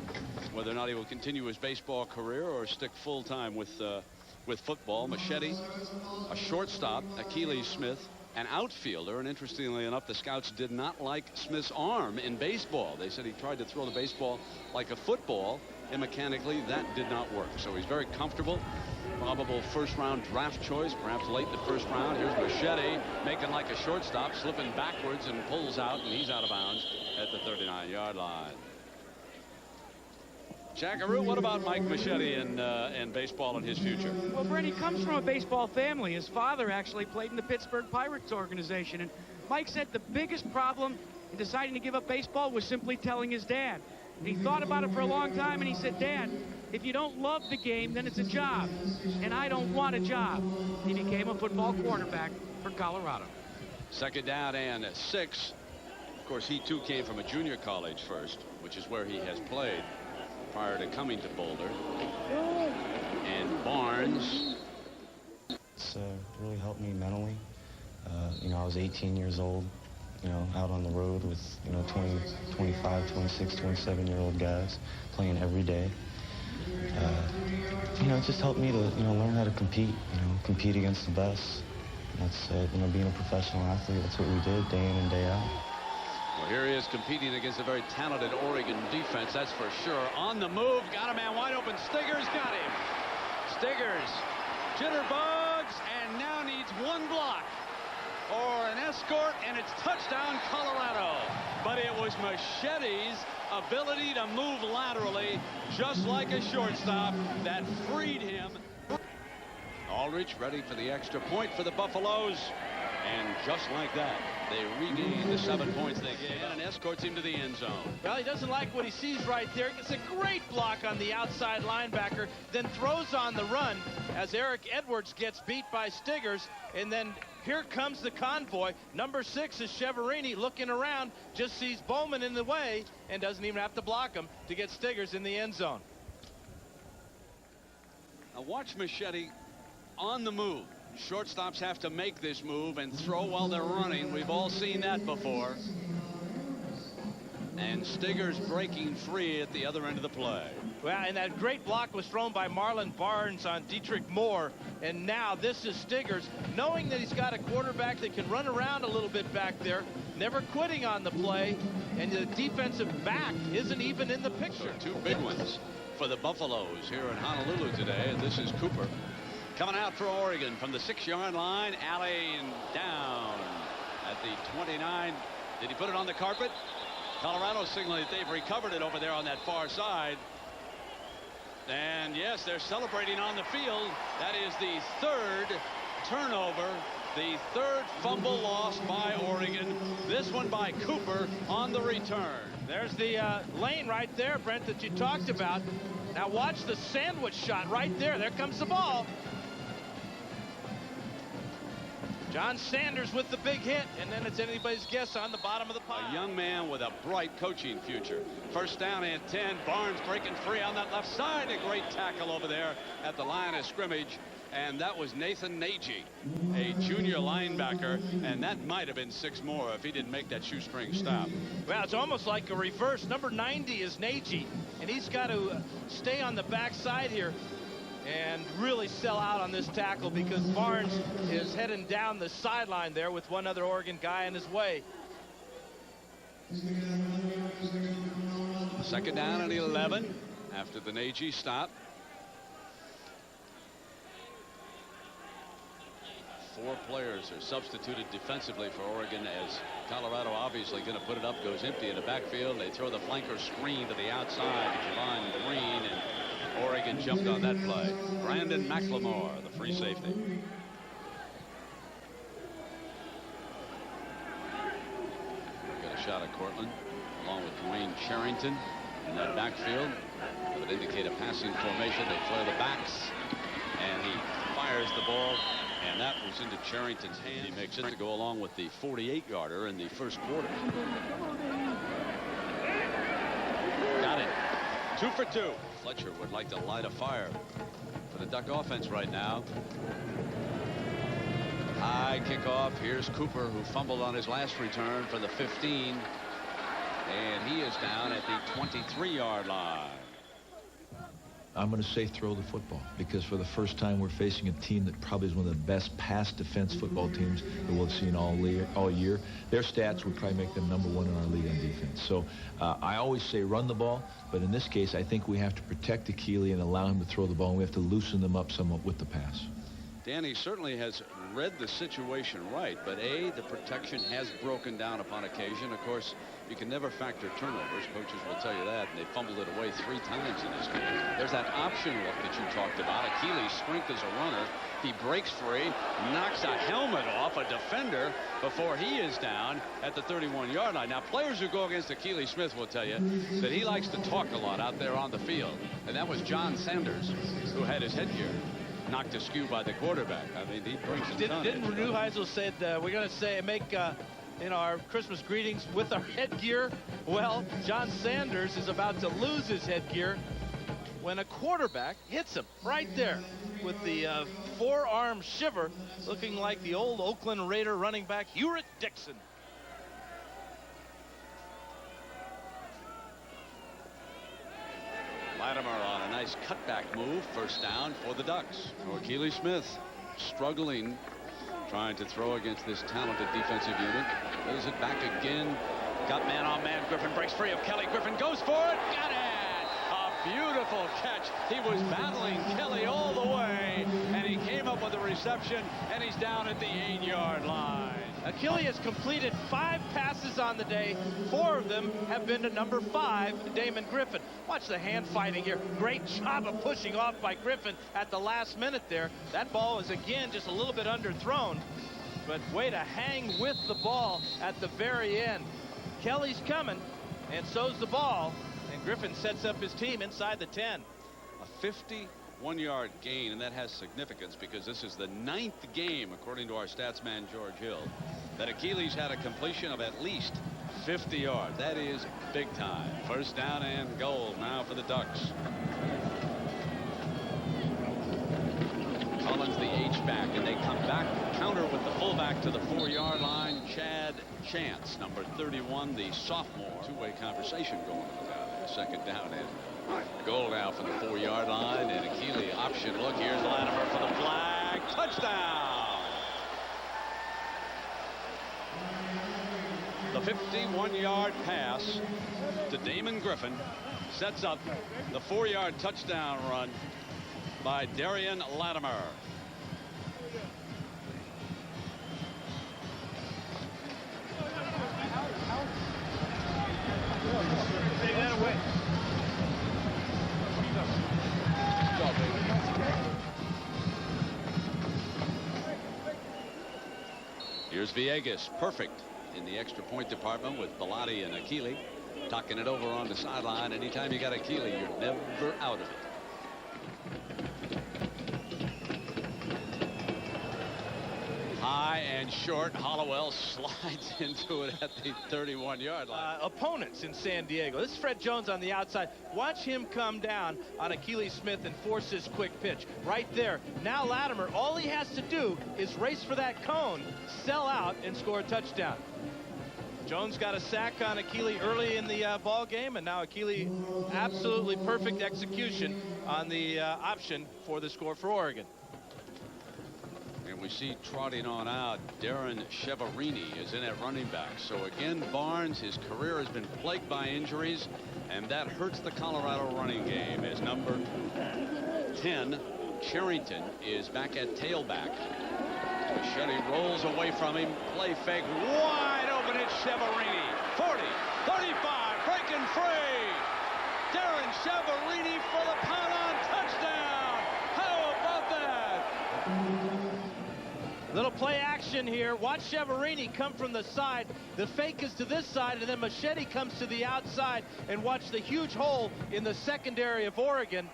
whether or not he will continue his baseball career or stick full-time with football. Machete, a shortstop, Akili Smith, an outfielder, and interestingly enough, the scouts did not like Smith's arm in baseball. They said he tried to throw the baseball like a football, and mechanically that did not work. So he's very comfortable. Probable first-round draft choice, perhaps late in the first round. Here's Machete making like a shortstop, slipping backwards and pulls out, and he's out of bounds at the 39-yard line. Jackaroo, what about Mike Machete and baseball and his future? Well, Brent, he comes from a baseball family. His father actually played in the Pittsburgh Pirates organization. And Mike said the biggest problem in deciding to give up baseball was simply telling his dad. And he thought about it for a long time, and he said, Dad, if you don't love the game, then it's a job. And I don't want a job. He became a football quarterback for Colorado. 2nd down and 6. Of course, he too came from a junior college first, which is where he has played prior to coming to Boulder. And Barnes. It's really helped me mentally. You know, I was 18 years old, you know, out on the road with, you know, 20, 25, 26, 27-year-old guys playing every day. You know, it just helped me to, you know, learn how to compete, you know, compete against the best. That's, you know, being a professional athlete, that's what we did day in and day out. Well, here he is competing against a very talented Oregon defense, that's for sure. On the move, got a man wide open. Stiggers got him. Stiggers jitterbugs and now needs one block or an escort, and it's touchdown Colorado. But it was Machete's ability to move laterally, just like a shortstop, that freed him. Aldridge ready for the extra point for the Buffaloes. And just like that, they regain the 7 points they gave and escorts him to the end zone. Well, he doesn't like what he sees right there. He gets a great block on the outside linebacker, then throws on the run as Eric Edwards gets beat by Stiggers. And then here comes the convoy. Number 6 is Cheverini looking around, just sees Bowman in the way and doesn't even have to block him to get Stiggers in the end zone. Now watch Machete on the move. Shortstops have to make this move and throw while they're running. We've all seen that before. And Stiggers breaking free at the other end of the play. Well, and that great block was thrown by Marlon Barnes on Dietrich Moore. And now this is Stiggers, knowing that he's got a quarterback that can run around a little bit back there, never quitting on the play. And the defensive back isn't even in the picture. So 2 big ones for the Buffaloes here in Honolulu today. And this is Cooper coming out for Oregon from the 6-yard line. Alley and down at the 29. Did he put it on the carpet? Colorado signaling that they've recovered it over there on that far side. And yes, they're celebrating on the field. That is the 3rd turnover, the 3rd fumble lost by Oregon. This one by Cooper on the return. There's the lane right there, Brent, that you talked about. Now watch the sandwich shot right there. There comes the ball. John Sanders with the big hit, and then it's anybody's guess on the bottom of the pile. A young man with a bright coaching future. First down and 10. Barnes breaking free on that left side. A great tackle over there at the line of scrimmage. And that was Nathan Nagy, a junior linebacker, and that might have been 6 more if he didn't make that shoestring stop. Well, it's almost like a reverse. Number 90 is Nagy, and he's got to stay on the backside here and really sell out on this tackle because Barnes is heading down the sideline there with one other Oregon guy in his way. 2nd down and 11 after the Nagy stop. 4 players are substituted defensively for Oregon as Colorado obviously going to put it up, goes empty in the backfield. They throw the flanker screen to the outside to Javon Green, and Oregon jumped on that play. Brandon McLemore, the free safety. Got a shot at Cortland along with Dwayne Charrington in that backfield. That would indicate a passing formation. They flare the backs, and he fires the ball, and that was into Charrington's hand. He makes it to go along with the 48-yarder in the first quarter. Got it. 2 for 2. Fletcher would like to light a fire for the Duck offense right now. High kickoff. Here's Cooper, who fumbled on his last return for the 15. And he is down at the 23-yard line. I'm going to say throw the football because for the first time we're facing a team that probably is one of the best pass defense football teams that we've seen all year. Their stats would probably make them #1 in our league on defense. So I always say run the ball, but in this case I think we have to protect Akili and allow him to throw the ball, and we have to loosen them up somewhat with the pass. Danny certainly has read the situation right, but the protection has broken down upon occasion. Of course, you can never factor turnovers. Coaches will tell you that, and they fumbled it away 3 times in this game. There's that option look that you talked about. Akili's strength as a runner. He breaks free, knocks a helmet off a defender before he is down at the 31-yard line. Now, players who go against Akili Smith will tell you that he likes to talk a lot out there on the field, and that was John Sanders, who had his headgear knocked askew by the quarterback. I mean, he brings it down. Didn't Neuheisel said we're going to make our Christmas greetings with our headgear? Well, John Sanders is about to lose his headgear when a quarterback hits him right there with the forearm shiver, looking like the old Oakland Raider running back Hewitt Dixon. Latimer on a nice cutback move. First down for the Ducks. Akili Smith struggling, trying to throw against this talented defensive unit. Lays it back again. Got man on man. Griffin breaks free of Kelly. Griffin goes for it. Got it. A Beautiful catch. He was battling Kelly all the way, and he came up with a reception, and he's down at the 8-yard line. Akili has completed 5 passes on the day. 4 of them have been to number 5, Damon Griffin. Watch the hand fighting here. Great job of pushing off by Griffin at the last minute there. That ball is again just a little bit underthrown, but way to hang with the ball at the very end. Kelly's coming, and so's the ball, and Griffin sets up his team inside the 10. A 51-yard gain, and that has significance because this is the 9th game, according to our stats man George Hill, that Akili's had a completion of at least 50 yards. That is big time. First down and goal now for the Ducks. Collins the H-back, and they come back, counter with the fullback to the 4-yard line, Chad Chance, number 31, the sophomore. Two-way conversation going on down there. Second down and goal now from the 4-yard line, and Akili option look. Here's Latimer for the flag. Touchdown! The 51-yard pass to Damon Griffin sets up the 4-yard touchdown run by Darian Latimer. Take that away. Here's Villegas, perfect in the extra point department with Bellotti and Akili. Tucking it over on the sideline. Anytime you got Akili, you're never out of it. High and short. Hollowell slides into it at the 31-yard line. Opponents in San Diego. This is Fred Jones on the outside. Watch him come down on Akili Smith and force his quick pitch. Right there. Now Latimer, all he has to do is race for that cone, sell out, and score a touchdown. Jones got a sack on Akili early in the ball game, and now Akili absolutely perfect execution on the option for the score for Oregon. And we see trotting on out, Darren Cheverini is in at running back. So again, Barnes, his career has been plagued by injuries, and that hurts the Colorado running game as number 10, Charrington, is back at tailback. Machete rolls away from him, play fake, wide open, it's Cheverini. 40, 35, breaking free. Darren Cheverini for the pound-on touchdown. How about that? Little play action here. Watch Cheverini come from the side. The fake is to this side, and then Machete comes to the outside. And watch the huge hole in the secondary of Oregon.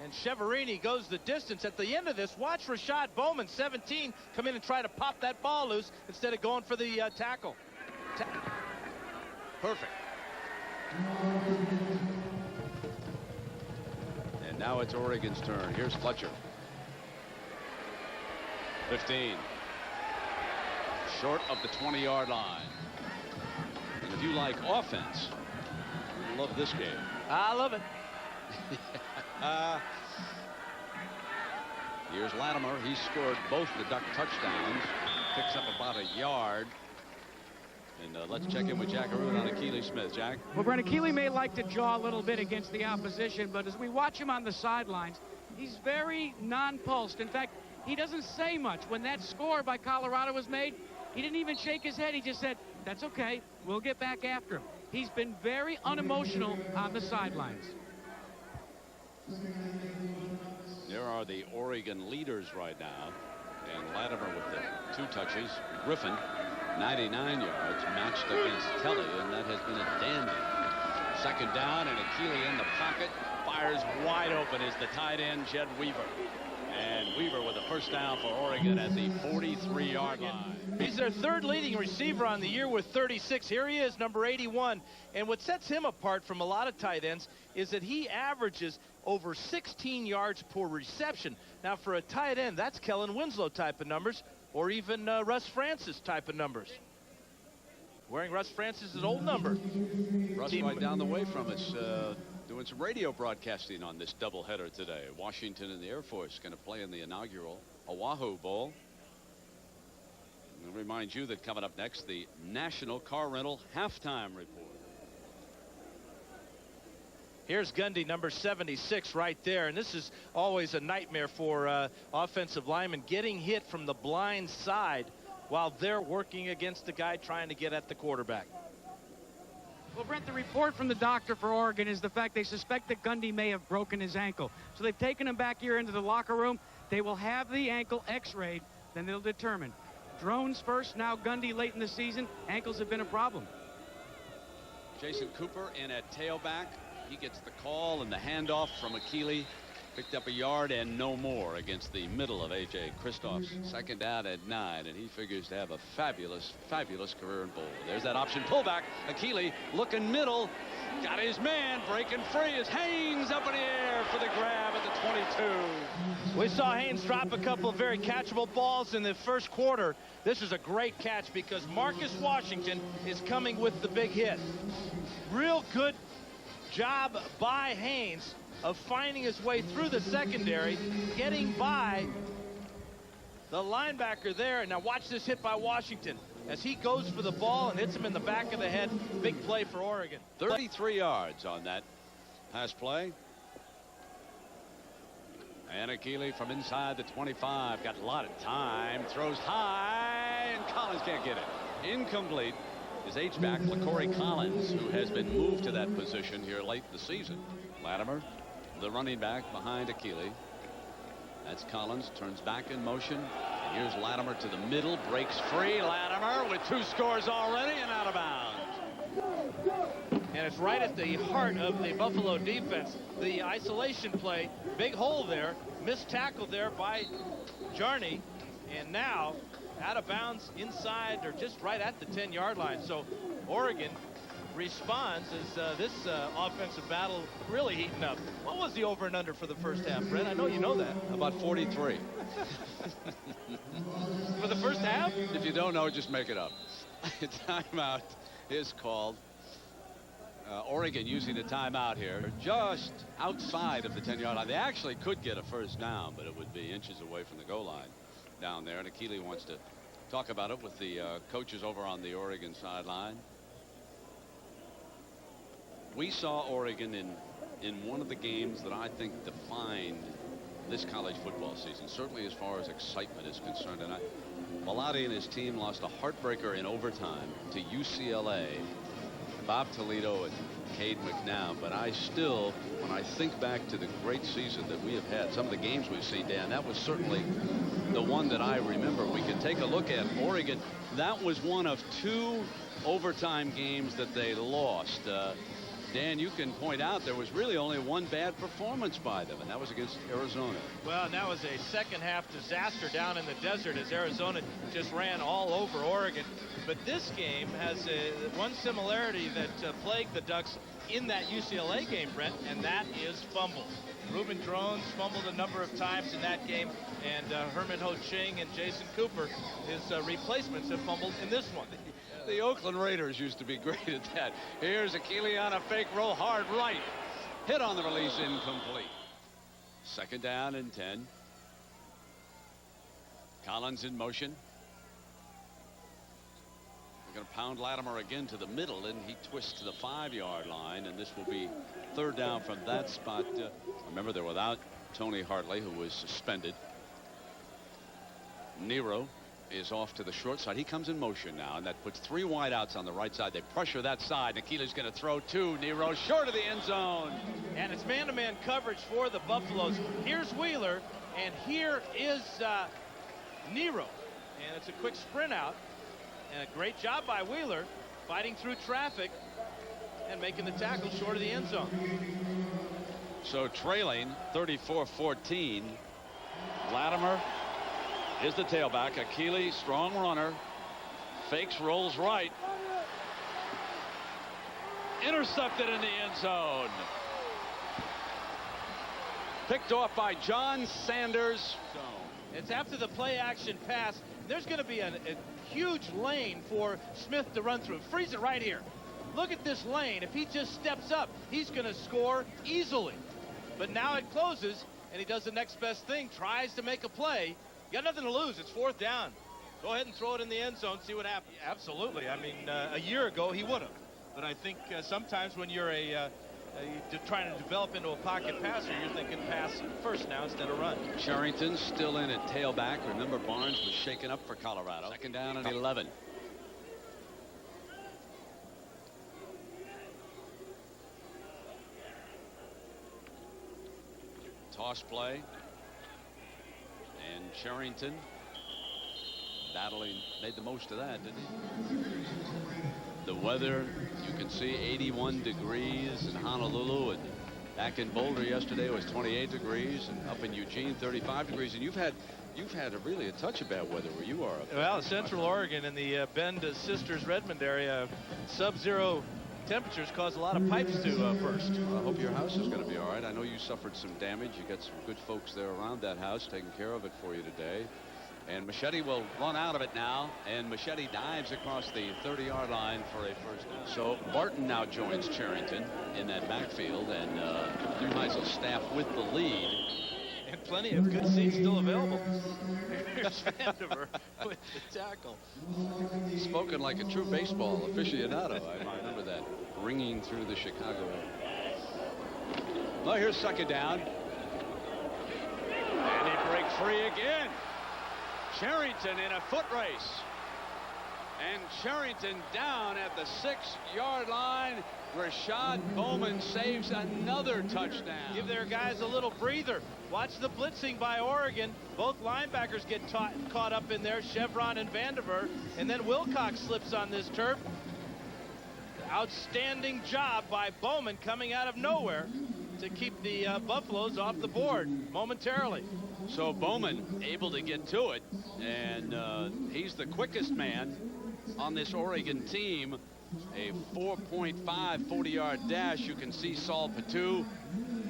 And Cheverini goes the distance. At the end of this, watch Rashad Bowman, 17, come in and try to pop that ball loose instead of going for the tackle. Perfect. And now it's Oregon's turn. Here's Fletcher. 15. Short of the 20-yard line. And if you like offense, you love this game. I love it. Here's Latimer. He scored both the Duck touchdowns. Picks up about a yard. And let's check in with Jack Arun on Akili Smith. Jack? Well, Brent, Akili may like to jaw a little bit against the opposition, but as we watch him on the sidelines, he's very non-pulsed. In fact, he doesn't say much. When that score by Colorado was made, he didn't even shake his head. He just said, that's okay. We'll get back after him. He's been very unemotional on the sidelines. There are the Oregon leaders right now. And Latimer with the 2 touches. Griffin, 99 yards, matched against Kelly, and that has been a dandy. Second down, and Akili in the pocket. Fires wide open is the tight end, Jed Weaver. And Weaver with a first down for Oregon at the 43-yard line. He's their 3rd leading receiver on the year with 36. Here he is, number 81. And what sets him apart from a lot of tight ends is that he averages over 16 yards per reception. Now, for a tight end, that's Kellen Winslow type of numbers, or even Russ Francis type of numbers. Wearing Russ Francis's old number. Russ right down the way from us, doing some radio broadcasting on this doubleheader today. Washington and the Air Force going to play in the inaugural Aloha Bowl. I'll remind you that coming up next, the National Car Rental Halftime Report. Here's Gundy, number 76, right there. And this is always a nightmare for offensive linemen, getting hit from the blind side while they're working against the guy trying to get at the quarterback. Well, Brent, the report from the doctor for Oregon is the fact they suspect that Gundy may have broken his ankle. So they've taken him back here into the locker room. They will have the ankle x-rayed, then they'll determine. Droughns first, now Gundy late in the season. Ankles have been a problem. Jason Cooper in at tailback. He gets the call and the handoff from Akili. Picked up a yard and no more against the middle of A.J. Kristoff's. Second down at 9, and he figures to have a fabulous, fabulous career in bowl. There's that option pullback. Akili looking middle. Got his man breaking free as Haynes up in the air for the grab at the 22. We saw Haynes drop a couple of very catchable balls in the first quarter. This is a great catch because Marcus Washington is coming with the big hit. Real good job by Haynes of finding his way through the secondary, getting by the linebacker there. And now watch this hit by Washington as he goes for the ball and hits him in the back of the head. Big play for Oregon. 33 yards on that pass play. And Akili from inside the 25. Got a lot of time. Throws high, and Collins can't get it. Incomplete. His H-back, LaCorey Collins, who has been moved to that position here late in the season. Latimer, the running back behind Akili. That's Collins, turns back in motion. And here's Latimer to the middle, breaks free. Latimer with 2 scores already and out of bounds. And it's right at the heart of the Buffalo defense. The isolation play, big hole there, missed tackle there by Jarney, and now out of bounds inside or just right at the 10-yard line. So Oregon responds as this offensive battle really heating up. What was the over and under for the first half, Brent? I know you know that. About 43. For the first half? If you don't know, just make it up. Timeout is called. Oregon using the timeout here just outside of the 10-yard line. They actually could get a first down, but it would be inches away from the goal line down there. And Akili wants to talk about it with the coaches over on the Oregon sideline. We saw Oregon in one of the games that I think defined this college football season, certainly as far as excitement is concerned. And Bellotti and his team lost a heartbreaker in overtime to UCLA. Bob Toledo and Cade McNown. But I still, when I think back to the great season that we have had, some of the games we've seen, Dan, that was certainly the one that I remember. We can take a look at Oregon. That was one of 2 overtime games that they lost. Dan, you can point out there was really only one bad performance by them, and that was against Arizona. Well, and that was a second half disaster down in the desert as Arizona just ran all over Oregon. But this game has one similarity that plagued the Ducks in that UCLA game, Brent, and that is fumbles. Reuben Droughns fumbled a number of times in that game, and Herman Ho Ching and Jason Cooper, his replacements, have fumbled in this one. The Oakland Raiders used to be great at that. Here's Akili on a fake roll, hard right. Hit on the release, incomplete. Second down and 10. Collins in motion. We're going to pound Latimer again to the middle, and he twists to the 5-yard line, and this will be third down from that spot. Remember, they're without Tony Hartley, who was suspended. Nero is off to the short side. He comes in motion now, and that puts 3 wideouts on the right side. They pressure that side. Akili's going to throw 2. Nero short of the end zone. And it's man-to-man coverage for the Buffaloes. Here's Wheeler, and here is Nero. And it's a quick sprint out. And a great job by Wheeler fighting through traffic and making the tackle short of the end zone. So trailing 34-14. Latimer is the tailback. Akili, strong runner, fakes, rolls right, intercepted in the end zone. Picked off by John Sanders. It's after the play action pass. There's going to be a huge lane for Smith to run through. Freeze it right here. Look at this lane. If he just steps up, he's going to score easily. But now it closes, and he does the next best thing, tries to make a play. You got nothing to lose. It's 4th down. Go ahead and throw it in the end zone, see what happens. Absolutely. I mean, a year ago he would have. But I think sometimes when you're a You're trying to develop into a pocket passer. You're thinking pass first now instead of run. Sherrington still in at tailback. Remember, Barnes was shaken up for Colorado. Second down and 11. Toss play. And Sherrington battling, made the most of that, didn't he? The weather, you can see 81 degrees in Honolulu, and back in Boulder yesterday was 28 degrees, and up in Eugene 35 degrees. And you've had really a touch of bad weather where you are up there. Well, Central Oregon and the Bend Sisters Redmond area, sub-zero temperatures cause a lot of pipes to burst. Well, I hope your house is going to be all right. I know you suffered some damage. You got some good folks there around that house taking care of it for you today. And Machete will run out of it now, and Machete dives across the 30-yard line for a first down. So Barton now joins Sherrington in that backfield, and Neuheisel staff with the lead. And plenty of good seats still available. Here's Vandiver with the tackle. Spoken like a true baseball aficionado. I remember that ringing through the Chicago. Well, here's second down. And he breaks free again. Sherrington in a foot race. And Sherrington down at the 6-yard line. Rashad Bowman saves another touchdown. Give their guys a little breather. Watch the blitzing by Oregon. Both linebackers get caught up in there, Chevron and Vandiver. And then Wilcox slips on this turf. Outstanding job by Bowman coming out of nowhere to keep the Buffaloes off the board momentarily. So Bowman able to get to it, and he's the quickest man on this Oregon team. A 4.5 40-yard dash. You can see Saul Patu.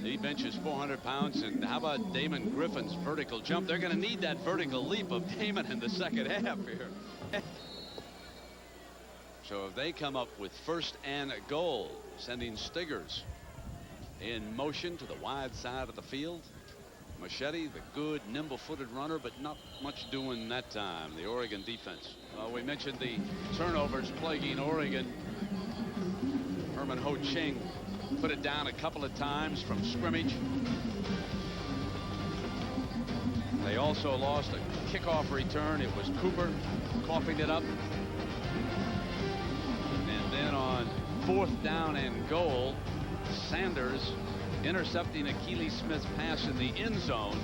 He benches 400 pounds. And how about Damon Griffin's vertical jump? They're going to need that vertical leap of Damon in the second half here. So if they come up with first and goal, sending Stiggers in motion to the wide side of the field. Machete, the good, nimble-footed runner, but not much doing that time. The Oregon defense. We mentioned the turnovers plaguing Oregon. Herman Ho Ching put it down a couple of times from scrimmage. They also lost a kickoff return. It was Cooper coughing it up. And then on fourth down and goal, Sanders intercepting Akili Smith's pass in the end zone.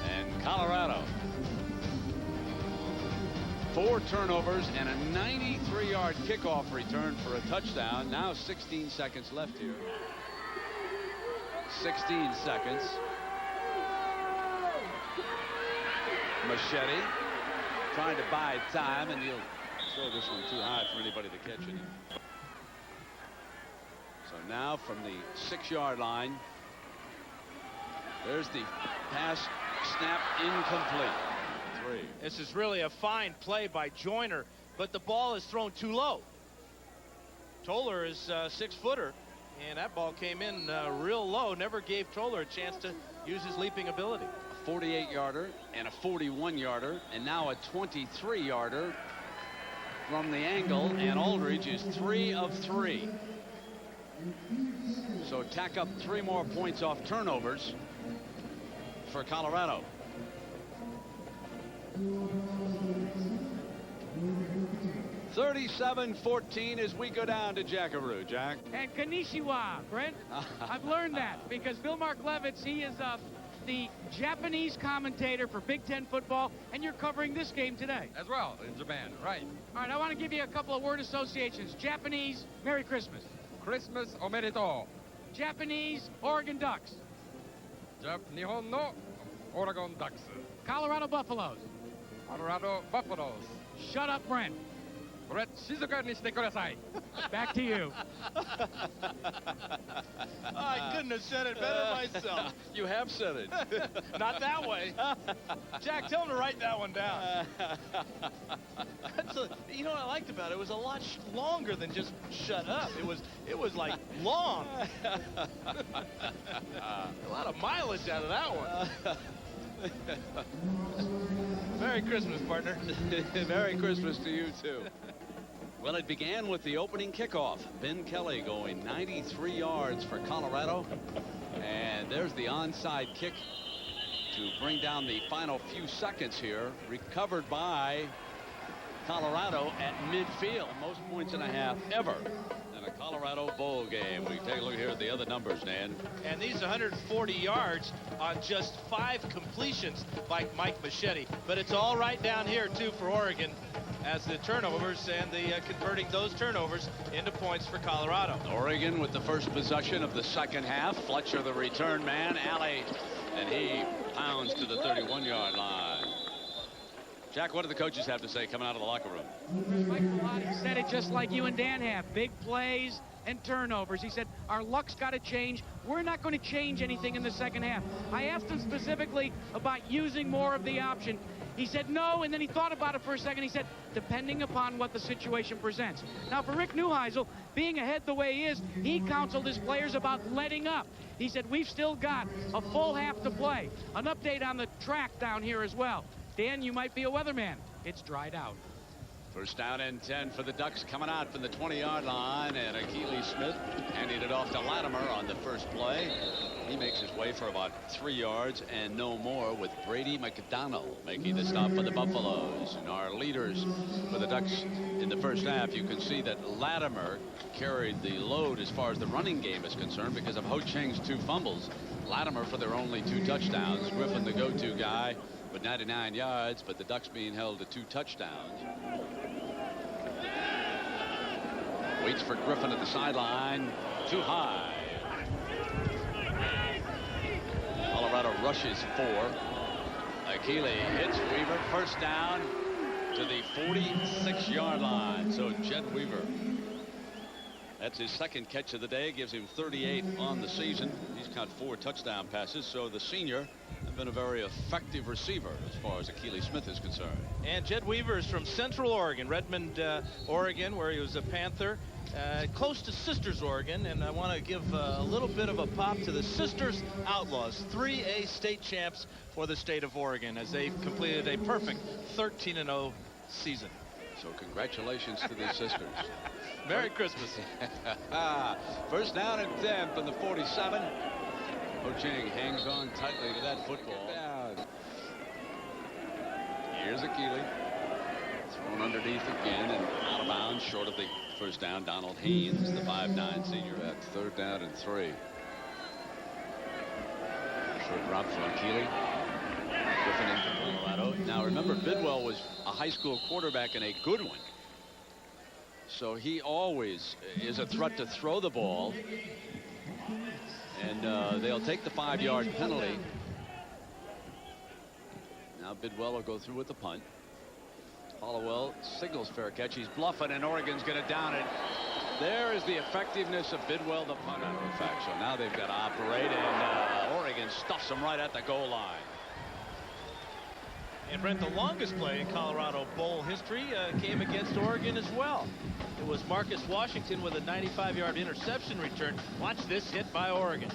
And Colorado, 4 turnovers and a 93-yard kickoff return for a touchdown. Now 16 seconds left here. 16 seconds. Machete trying to buy time, and he'll throw this one too high for anybody to catch it. So now from the 6-yard line, there's the pass, snap, incomplete. 3. This is really a fine play by Joyner, but the ball is thrown too low. Toller is a 6-footer, and that ball came in real low. Never gave Toller a chance to use his leaping ability. A 48-yarder and a 41-yarder, and now a 23-yarder from the angle, and Aldridge is 3 of 3. So tack up 3 more points off turnovers for Colorado. (37-14) as we go down to Jackaroo. Jack. And Konnichiwa, Brent. I've learned that because Bill Marklevitz, he is the Japanese commentator for Big Ten football, and you're covering this game today. As well, in Japan, right. All right, I want to give you a couple of word associations. Japanese, Merry Christmas. Christmas omerito. Japanese, Oregon Ducks. Nihon no Oregon Ducks. Colorado Buffaloes. Colorado Buffaloes. Shut up, Brent. Brett, shizuka ni shite kudasai. Back to you. I couldn't have said it better myself. You have said it. Not that way. Jack, tell him to write that one down. You know what I liked about it? It was a lot longer than just shut up. It was like long. A lot of mileage out of that one. Merry Christmas, partner. Merry Christmas to you, too. Well, it began with the opening kickoff. Ben Kelly going 93 yards for Colorado. And there's the onside kick to bring down the final few seconds here. Recovered by Colorado at midfield. Most points and a half ever in a Colorado Bowl game. We take a look here at the other numbers, Dan. And these 140 yards on just 5 completions by Mike Machete. But it's all right down here, too, for Oregon, as the turnovers and the converting those turnovers into points for Colorado. Oregon with the first possession of the second half. Fletcher, the return man, alley, and he pounds to the 31-yard line. Jack, what do the coaches have to say coming out of the locker room? Mike Bellotti said it just like you and Dan have. Big plays and turnovers. He said, our luck's got to change. We're not going to change anything in the second half. I asked him specifically about using more of the option. He said no, and then he thought about it for a second. He said, depending upon what the situation presents. Now, for Rick Neuheisel, being ahead the way he is, he counseled his players about letting up. He said, we've still got a full half to play. An update on the track down here as well. Dan, you might be a weatherman. It's dried out. First down and 10 for the Ducks coming out from the 20-yard line, and Akili Smith handing it off to Latimer on the first play. He makes his way for about 3 yards and no more, with Brady McDonald making the stop for the Buffaloes. And our leaders for the Ducks in the first half, you can see that Latimer carried the load as far as the running game is concerned because of Ho Chang's 2 fumbles. Latimer for their only 2 touchdowns. Griffin the go-to guy with 99 yards, but the Ducks being held to 2 touchdowns. Waits for Griffin at the sideline. Too high. Colorado rushes 4. Akili hits Weaver. First down to the 46-yard line. So Jed Weaver, that's his second catch of the day. Gives him 38 on the season. He's caught 4 touchdown passes. So the senior has been a very effective receiver as far as Akili Smith is concerned. And Jed Weaver is from Central Oregon, Redmond, Oregon, where he was a Panther. Close to Sisters, Oregon, and I want to give a little bit of a pop to the Sisters Outlaws, 3A state champs for the state of Oregon, as they've completed a perfect 13-0 season. So congratulations to the Sisters. Merry Christmas. First down and 10 from the 47. Ho Chang hangs on tightly to that football. Here's Akili. Thrown underneath again and out of bounds, short of the first down. Donald Haynes, the 5'9" senior, at 3rd down and 3. Short drop for Akili. Griffin into Colorado. Now remember, Bidwell was a high school quarterback and a good one. So he always is a threat to throw the ball. And they'll take the 5-yard penalty. Now Bidwell will go through with the punt. Hollowell signals fair catch. He's bluffing, and Oregon's going to down it. There is the effectiveness of Bidwell, the punt, matter of fact. So now they've got to operate, and Oregon stuffs them right at the goal line. And Brent, the longest play in Colorado Bowl history came against Oregon as well. It was Marcus Washington with a 95-yard interception return. Watch this hit by Oregon.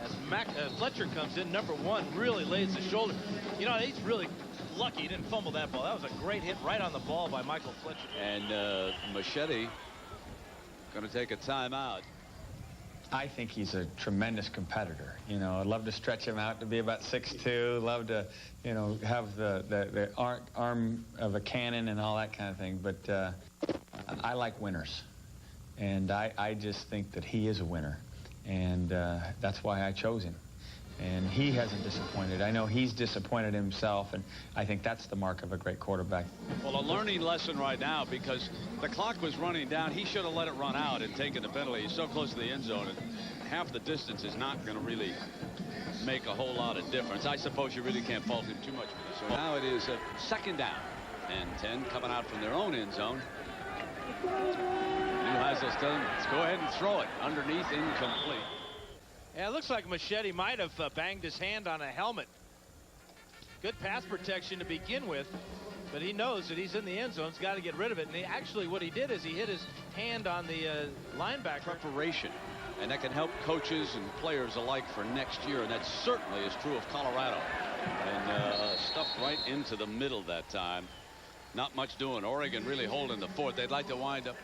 As Fletcher comes in, number 1, really lays the shoulder. You know, he's really lucky he didn't fumble that ball. That was a great hit right on the ball by Michael Fletcher. And Machete going to take a timeout. I think he's a tremendous competitor. You know, I'd love to stretch him out to be about 6'2", love to, you know, have the arm of a cannon and all that kind of thing. But I like winners. And I just think that he is a winner. And that's why I chose him. And he hasn't disappointed. I know he's disappointed himself, and I think that's the mark of a great quarterback. Well, a learning lesson right now, because the clock was running down. He should have let it run out and taken the penalty. He's so close to the end zone, and half the distance is not going to really make a whole lot of difference. I suppose you really can't fault him too much for this. So now it is a 2nd down and 10 coming out from their own end zone. Neuheisel's telling him, let's go ahead and throw it. Underneath, incomplete. Yeah, it looks like Machete might have banged his hand on a helmet. Good pass protection to begin with, but he knows that he's in the end zone. He's got to get rid of it. And actually what he did is he hit his hand on the linebacker. Preparation, and that can help coaches and players alike for next year, and that certainly is true of Colorado. And stuffed right into the middle that time. Not much doing. Oregon really holding the fort. They'd like to wind up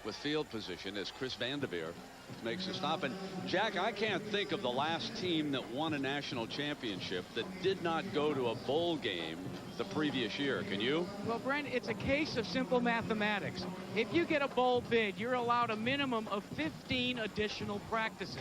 with field position as Chris Vanderveer makes a stop. And Jack, I can't think of the last team that won a national championship that did not go to a bowl game the previous year. Can you? Well, Brent, it's a case of simple mathematics. If you get a bowl bid, you're allowed a minimum of 15 additional practices.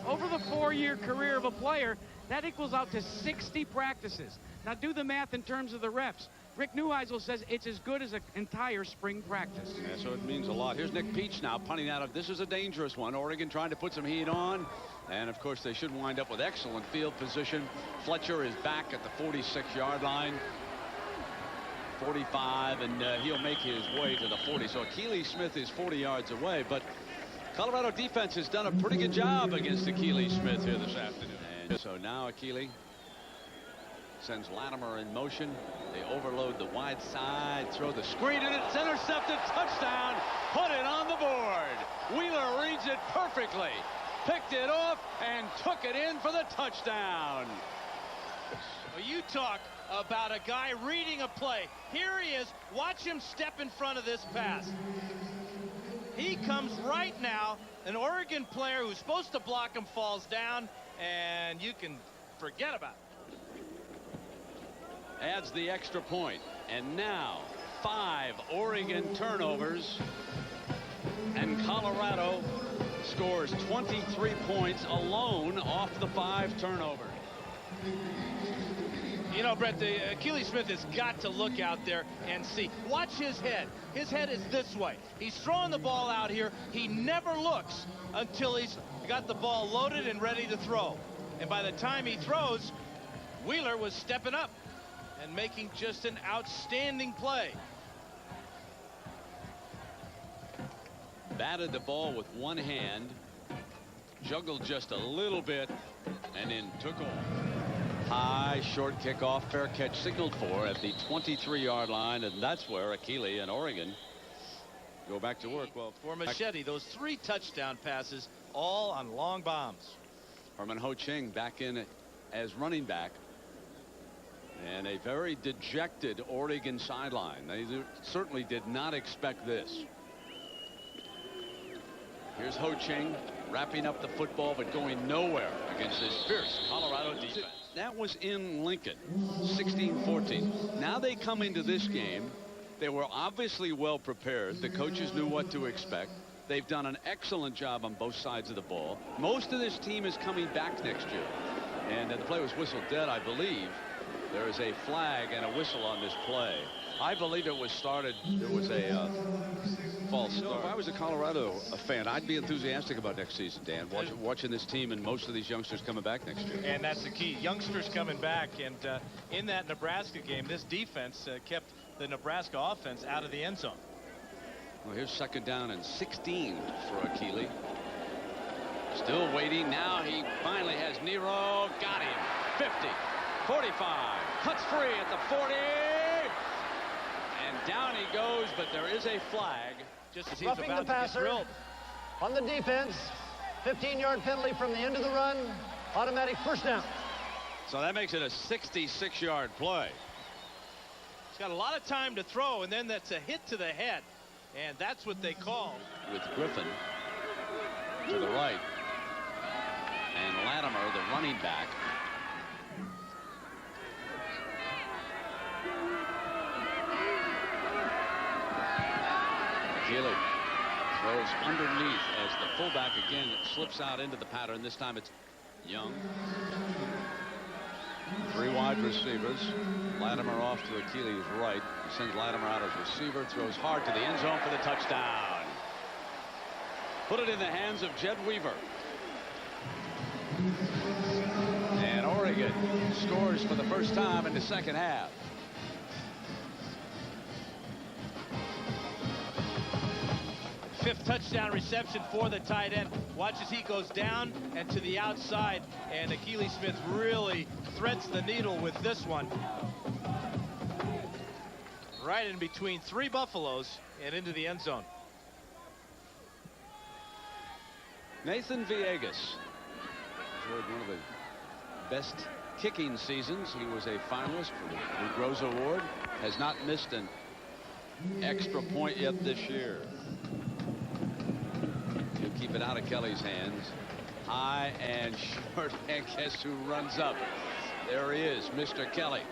Over the 4-year career of a player, that equals out to 60 practices. Now do the math in terms of the reps. Rick Neuheisel says it's as good as an entire spring practice. Yeah, so it means a lot. Here's Nick Peach now punting out of. This is a dangerous one. Oregon trying to put some heat on. And, of course, they should wind up with excellent field position. Fletcher is back at the 46-yard line. 45, and he'll make his way to the 40. So Akili Smith is 40 yards away. But Colorado defense has done a pretty good job against Akili Smith here this afternoon. And so now Akili sends Latimer in motion. They overload the wide side, throw the screen, and it's intercepted. Touchdown. Put it on the board. Wheeler reads it perfectly. Picked it off and took it in for the touchdown. Well, you talk about a guy reading a play. Here he is. Watch him step in front of this pass. He comes right now. An Oregon player who's supposed to block him falls down, and you can forget about it. Adds the extra point. And now 5 Oregon turnovers. And Colorado scores 23 points alone off the 5 turnovers. You know, Brett, Akili Smith has got to look out there and see. Watch his head. His head is this way. He's throwing the ball out here. He never looks until he's got the ball loaded and ready to throw. And by the time he throws, Wheeler was stepping up and making just an outstanding play. Batted the ball with one hand, juggled just a little bit, and then took off. High, short kickoff, fair catch signaled for at the 23-yard line, and that's where Akili and Oregon go back to work. Well, for Machete, those 3 touchdown passes, all on long bombs. Herman Ho Ching back in as running back. And a very dejected Oregon sideline. They certainly did not expect this. Here's Ho Ching wrapping up the football but going nowhere against this fierce Colorado defense. That was in Lincoln, 16-14. Now they come into this game. They were obviously well prepared. The coaches knew what to expect. They've done an excellent job on both sides of the ball. Most of this team is coming back next year. And the play was whistled dead, I believe. There is a flag and a whistle on this play. I believe it was started. There was a false start. If I was a Colorado fan, I'd be enthusiastic about next season, Dan, watching this team and most of these youngsters coming back next year. And that's the key. Youngsters coming back. And in that Nebraska game, this defense kept the Nebraska offense out of the end zone. Well, here's 2nd down and 16 for Akili. Still waiting. Now he finally has Nero. Got him. 50. 45, cuts free at the 40, and down he goes, but there is a flag just as he's Roughing about the passer to get drilled. On the defense, 15-yard penalty from the end of the run, automatic first down. So that makes it a 66-yard play. He's got a lot of time to throw, and then that's a hit to the head, and that's what they call. With Griffin to the right, and Latimer, the running back. Akili throws underneath as the fullback again slips out into the pattern. This time it's Young. 3 wide receivers. Latimer off to Akili's right. He sends Latimer out as receiver. Throws hard to the end zone for the touchdown. Put it in the hands of Jed Weaver. And Oregon scores for the first time in the second half. Fifth touchdown reception for the tight end. Watch as he goes down and to the outside, and Akili Smith really threads the needle with this one. Right in between 3 Buffaloes and into the end zone. Nathan Villegas enjoyed one of the best kicking seasons. He was a finalist for the Groza Award. Has not missed an extra point yet this year. He'll keep it out of Kelly's hands. High and short, and guess who runs up? There he is, Mr. Kelly.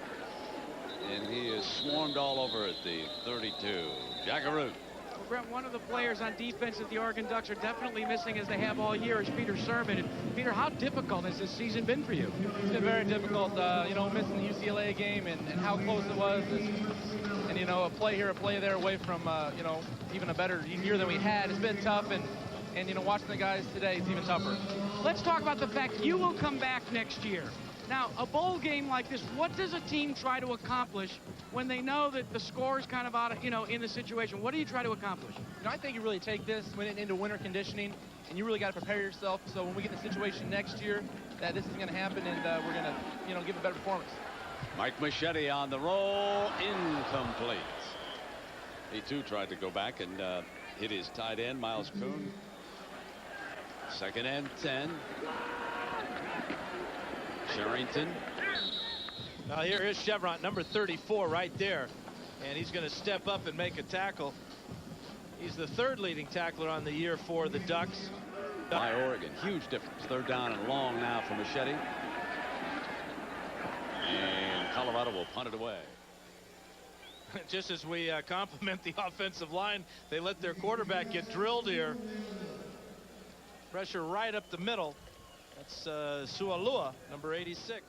And he is swarmed all over at the 32. Jackaroo. Well, Brent, one of the players on defense that the Oregon Ducks are definitely missing, as they have all year, is Peter Sermon. And Peter, how difficult has this season been for you? It's been very difficult, you know, missing the UCLA game and how close it was. And, you know, a play here, a play there away from, you know, even a better year than we had. It's been tough, and you know, watching the guys today, it's even tougher. Let's talk about the fact you will come back next year. Now, a bowl game like this, what does a team try to accomplish when they know that the score is kind of out of, you know, in the situation? What do you try to accomplish? You know, I think you really take this into winter conditioning, and you really got to prepare yourself so when we get in the situation next year that this is going to happen, and we're going to, you know, give a better performance. Mike Machete on the roll, incomplete. He too tried to go back and hit his tight end, Miles Kuhn. 2nd and 10. Sherrington. Now here is Chevron, number 34 right there. And he's going to step up and make a tackle. He's the 3rd leading tackler on the year for the Ducks. By Oregon, huge difference. 3rd down and long now for Machete. And Colorado will punt it away. Just as we compliment the offensive line, they let their quarterback get drilled here. Pressure right up the middle. That's Sualua, number 86.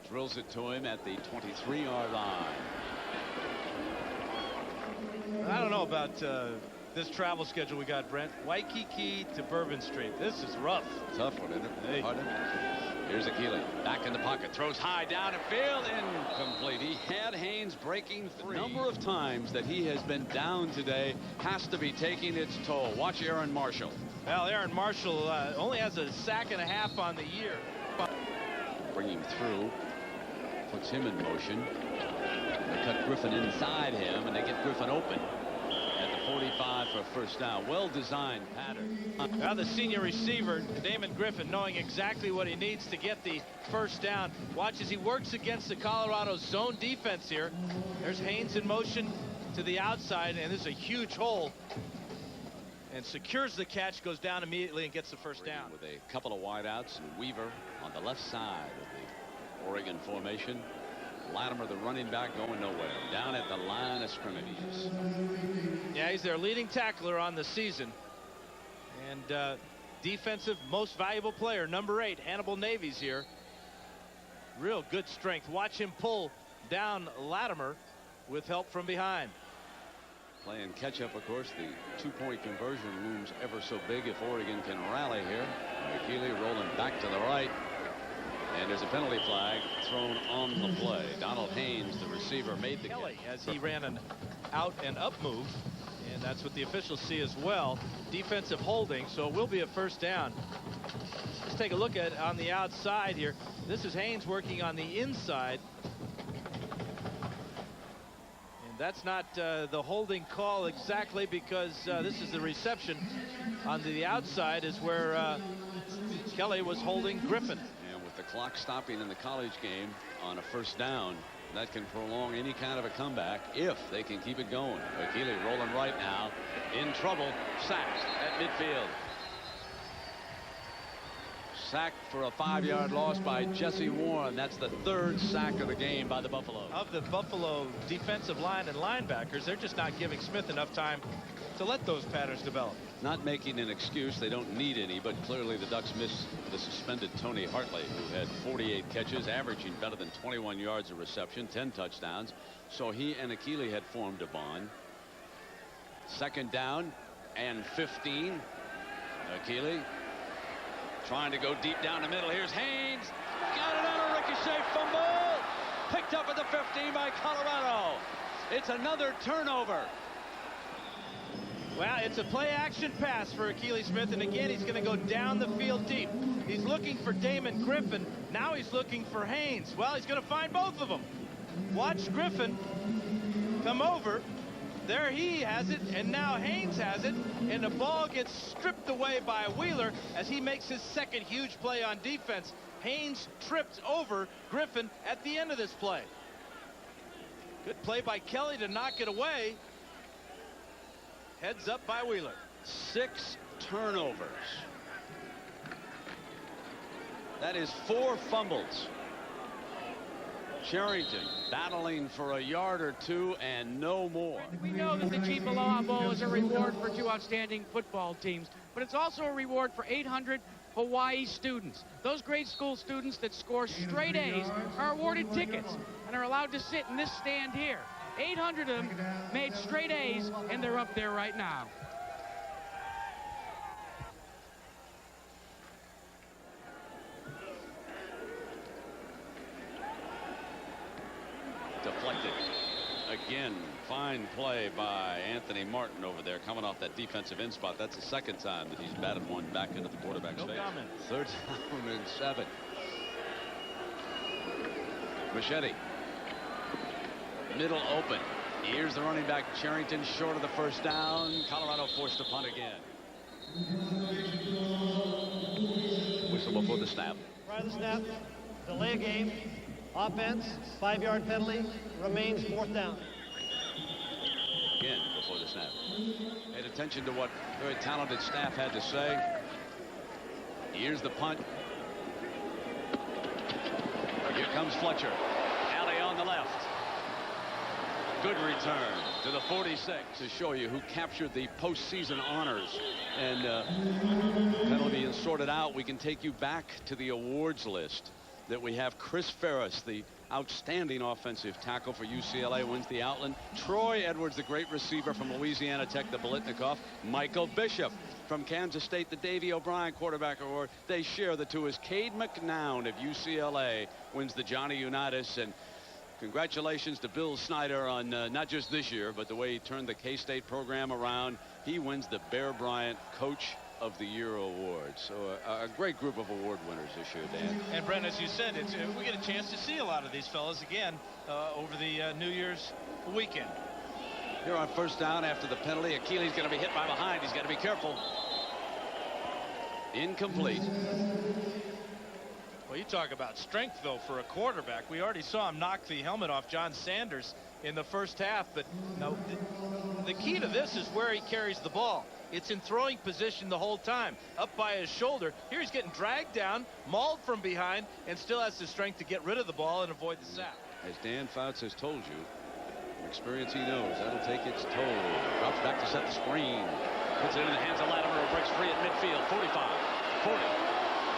Drills it to him at the 23-yard line. I don't know about this travel schedule we got, Brent. Waikiki to Bourbon Street. This is rough. Tough one, isn't it? Hey. Here's Akili, back in the pocket, throws high down the field, incomplete. He had Haynes breaking 3. The number of times that he has been down today has to be taking its toll. Watch Aaron Marshall. Well, Aaron Marshall only has a sack and a half on the year. Bring him through, puts him in motion. They cut Griffin inside him, and they get Griffin open at the 45 for a 1st down. Well-designed pattern. Now the senior receiver, Damon Griffin, knowing exactly what he needs to get the 1st down. Watch as he works against the Colorado zone defense here. There's Haynes in motion to the outside, and this is a huge hole. And secures the catch, goes down immediately, and gets the 1st down. With a couple of wideouts, and Weaver on the left side of the Oregon formation. Latimer, the running back, going nowhere. Down at the line of scrimmages. Yeah, he's their leading tackler on the season. And defensive most valuable player, number 8, Hannibal Navy's here. Real good strength. Watch him pull down Latimer with help from behind. Playing catch up, of course. The 2-point conversion looms ever so big if Oregon can rally here. Akili rolling back to the right. And there's a penalty flag thrown on the play. Donald Haynes, the receiver, made the Kelly as he ran an out and up move, and that's what the officials see as well. Defensive holding, so it will be a 1st down. Let's take a look at it on the outside here. This is Haynes working on the inside. And that's not the holding call exactly, because this is the reception. On the outside is where Kelly was holding Griffin. The clock stopping in the college game on a 1st down, that can prolong any kind of a comeback if they can keep it going. Akili rolling right now, in trouble, sacked at midfield. Sacked for a 5-yard loss by Jesse Warren. That's the 3rd sack of the game by the Buffaloes. Of the Buffalo defensive line and linebackers, they're just not giving Smith enough time to let those patterns develop. Not making an excuse, they don't need any, but clearly the Ducks miss the suspended Tony Hartley, who had 48 catches, averaging better than 21 yards of reception, 10 touchdowns. So he and Akili had formed a bond. 2nd down and 15. Akili trying to go deep down the middle. Here's Haynes. Got it on a ricochet fumble. Picked up at the 15 by Colorado. It's another turnover. Well, it's a play-action pass for Akili Smith, and again, he's going to go down the field deep. He's looking for Damon Griffin. Now he's looking for Haynes. Well, he's going to find both of them. Watch Griffin come over. There he has it, and now Haynes has it, and the ball gets stripped away by Wheeler as he makes his 2nd huge play on defense. Haynes tripped over Griffin at the end of this play. Good play by Kelly to knock it away. Heads up by Wheeler. 6 turnovers. That is 4 fumbles. Sherrington battling for a yard or 2 and no more. We know that the Chief Aloha Bowl is a reward for 2 outstanding football teams, but it's also a reward for 800 Hawaii students. Those grade school students that score straight A's are awarded tickets and are allowed to sit in this stand here. 800 of them made straight A's, and they're up there right now. Deflected. Again, fine play by Anthony Martin over there, coming off that defensive end spot. That's the second time that he's batted one back into the quarterback's face. comment. 3rd down and 7. Machete. Middle open. Here's the running back, Sherrington, short of the 1st down. Colorado forced to punt again. Whistle before the snap. Prior to the snap, delay a game, offense, 5-yard penalty, remains 4th down. Again before the snap. Paid attention to what very talented staff had to say. Here's the punt. Here comes Fletcher. Alley on the left. Good return to the 46 to show you who captured the postseason honors. And that'll be sorted out. We can take you back to the awards list that we have. Chris Ferris, the outstanding offensive tackle for UCLA, wins the Outland. Troy Edwards, the great receiver from Louisiana Tech, the Biletnikoff. Michael Bishop from Kansas State, the Davey O'Brien quarterback award. They share the 2 as Cade McNown of UCLA wins the Johnny Unitas. And congratulations to Bill Snyder on not just this year, but the way he turned the K-State program around. He wins the Bear Bryant Coach of the Year award. So a great group of award winners this year, Dan. And Brent, as you said, we get a chance to see a lot of these fellas again over the New Year's weekend. Here on 1st down after the penalty, Akili's going to be hit by behind. He's got to be careful. Incomplete. Well, you talk about strength, though, for a quarterback. We already saw him knock the helmet off John Sanders in the 1st half, but no, the key to this is where he carries the ball. It's in throwing position the whole time, up by his shoulder. Here he's getting dragged down, mauled from behind, and still has the strength to get rid of the ball and avoid the sack. As Dan Fouts has told you, experience he knows, that'll take its toll. Drops back to set the screen. Puts it in the hands of Latimer, who breaks free at midfield. 45, 40.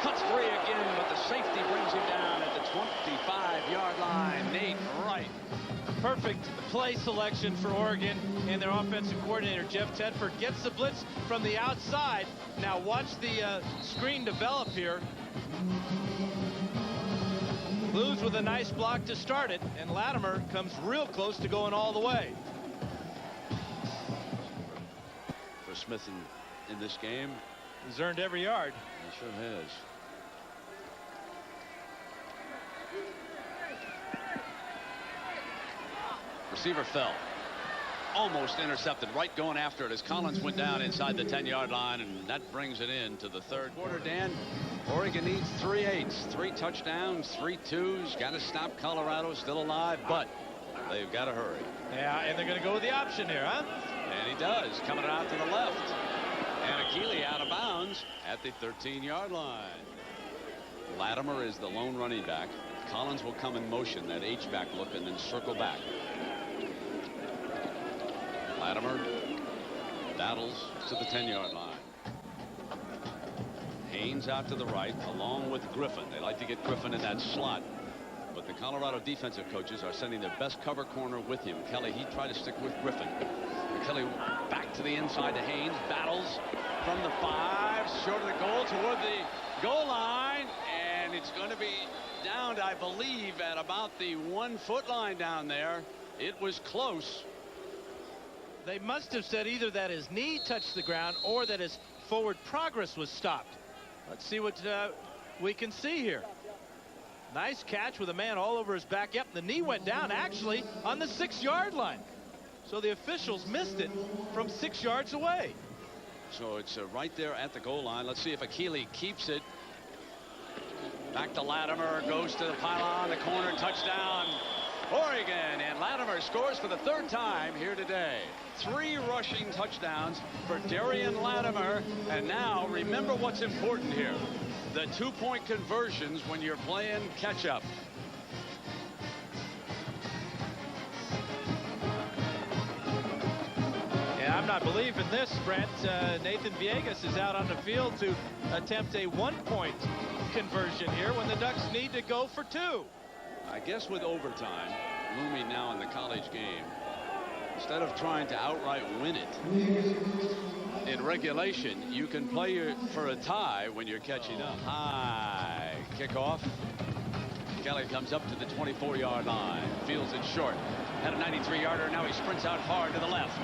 Cuts free again, but the safety brings him down at the 25-yard line. Nate Wright. Perfect play selection for Oregon, and their offensive coordinator, Jeff Tedford, gets the blitz from the outside. Now watch the screen develop here. Blues with a nice block to start it, and Latimer comes real close to going all the way. For Smith in this game, he's earned every yard. He sure has. Receiver fell. Almost intercepted. Wright going after it as Collins went down inside the 10-yard line, and that brings it in to the 3rd quarter. Dan, Oregon needs 3 8s, 3 touchdowns, 3 2s. Got to stop Colorado, still alive, but they've got to hurry. Yeah, and they're going to go with the option here, huh? And he does, coming out to the left. And Akili out of bounds at the 13-yard line. Latimer is the lone running back. Collins will come in motion, that H-back look, and then circle back. Latimer battles to the 10-yard line. Haynes out to the right, along with Griffin. They like to get Griffin in that slot, but the Colorado defensive coaches are sending their best cover corner with him. Kelly, he tried to stick with Griffin. Kelly back to the inside to Haynes, battles from the 5, short of the goal, toward the goal line, and it's going to be down, I believe, at about the 1-foot line down there. It was close. They must have said either that his knee touched the ground or that his forward progress was stopped. Let's see what we can see here. Nice catch with a man all over his back. Yep, the knee went down actually on the 6-yard line. So the officials missed it from 6 yards away. So it's right there at the goal line. Let's see if Akili keeps it. Back to Latimer, goes to the pylon, the corner, touchdown. Oregon, and Latimer scores for the 3rd time here today. 3 rushing touchdowns for Darian Latimer. And now remember what's important here. The 2-point conversions when you're playing catch-up. Yeah, I'm not believing this, Brent. Nathan Villegas is out on the field to attempt a 1-point conversion here when the Ducks need to go for 2. I guess with overtime looming now in the college game, instead of trying to outright win it in regulation, you can play for a tie when you're catching up. High kickoff. Kelly comes up to the 24-yard line, fields it short. Had a 93-yarder. Now he sprints out hard to the left.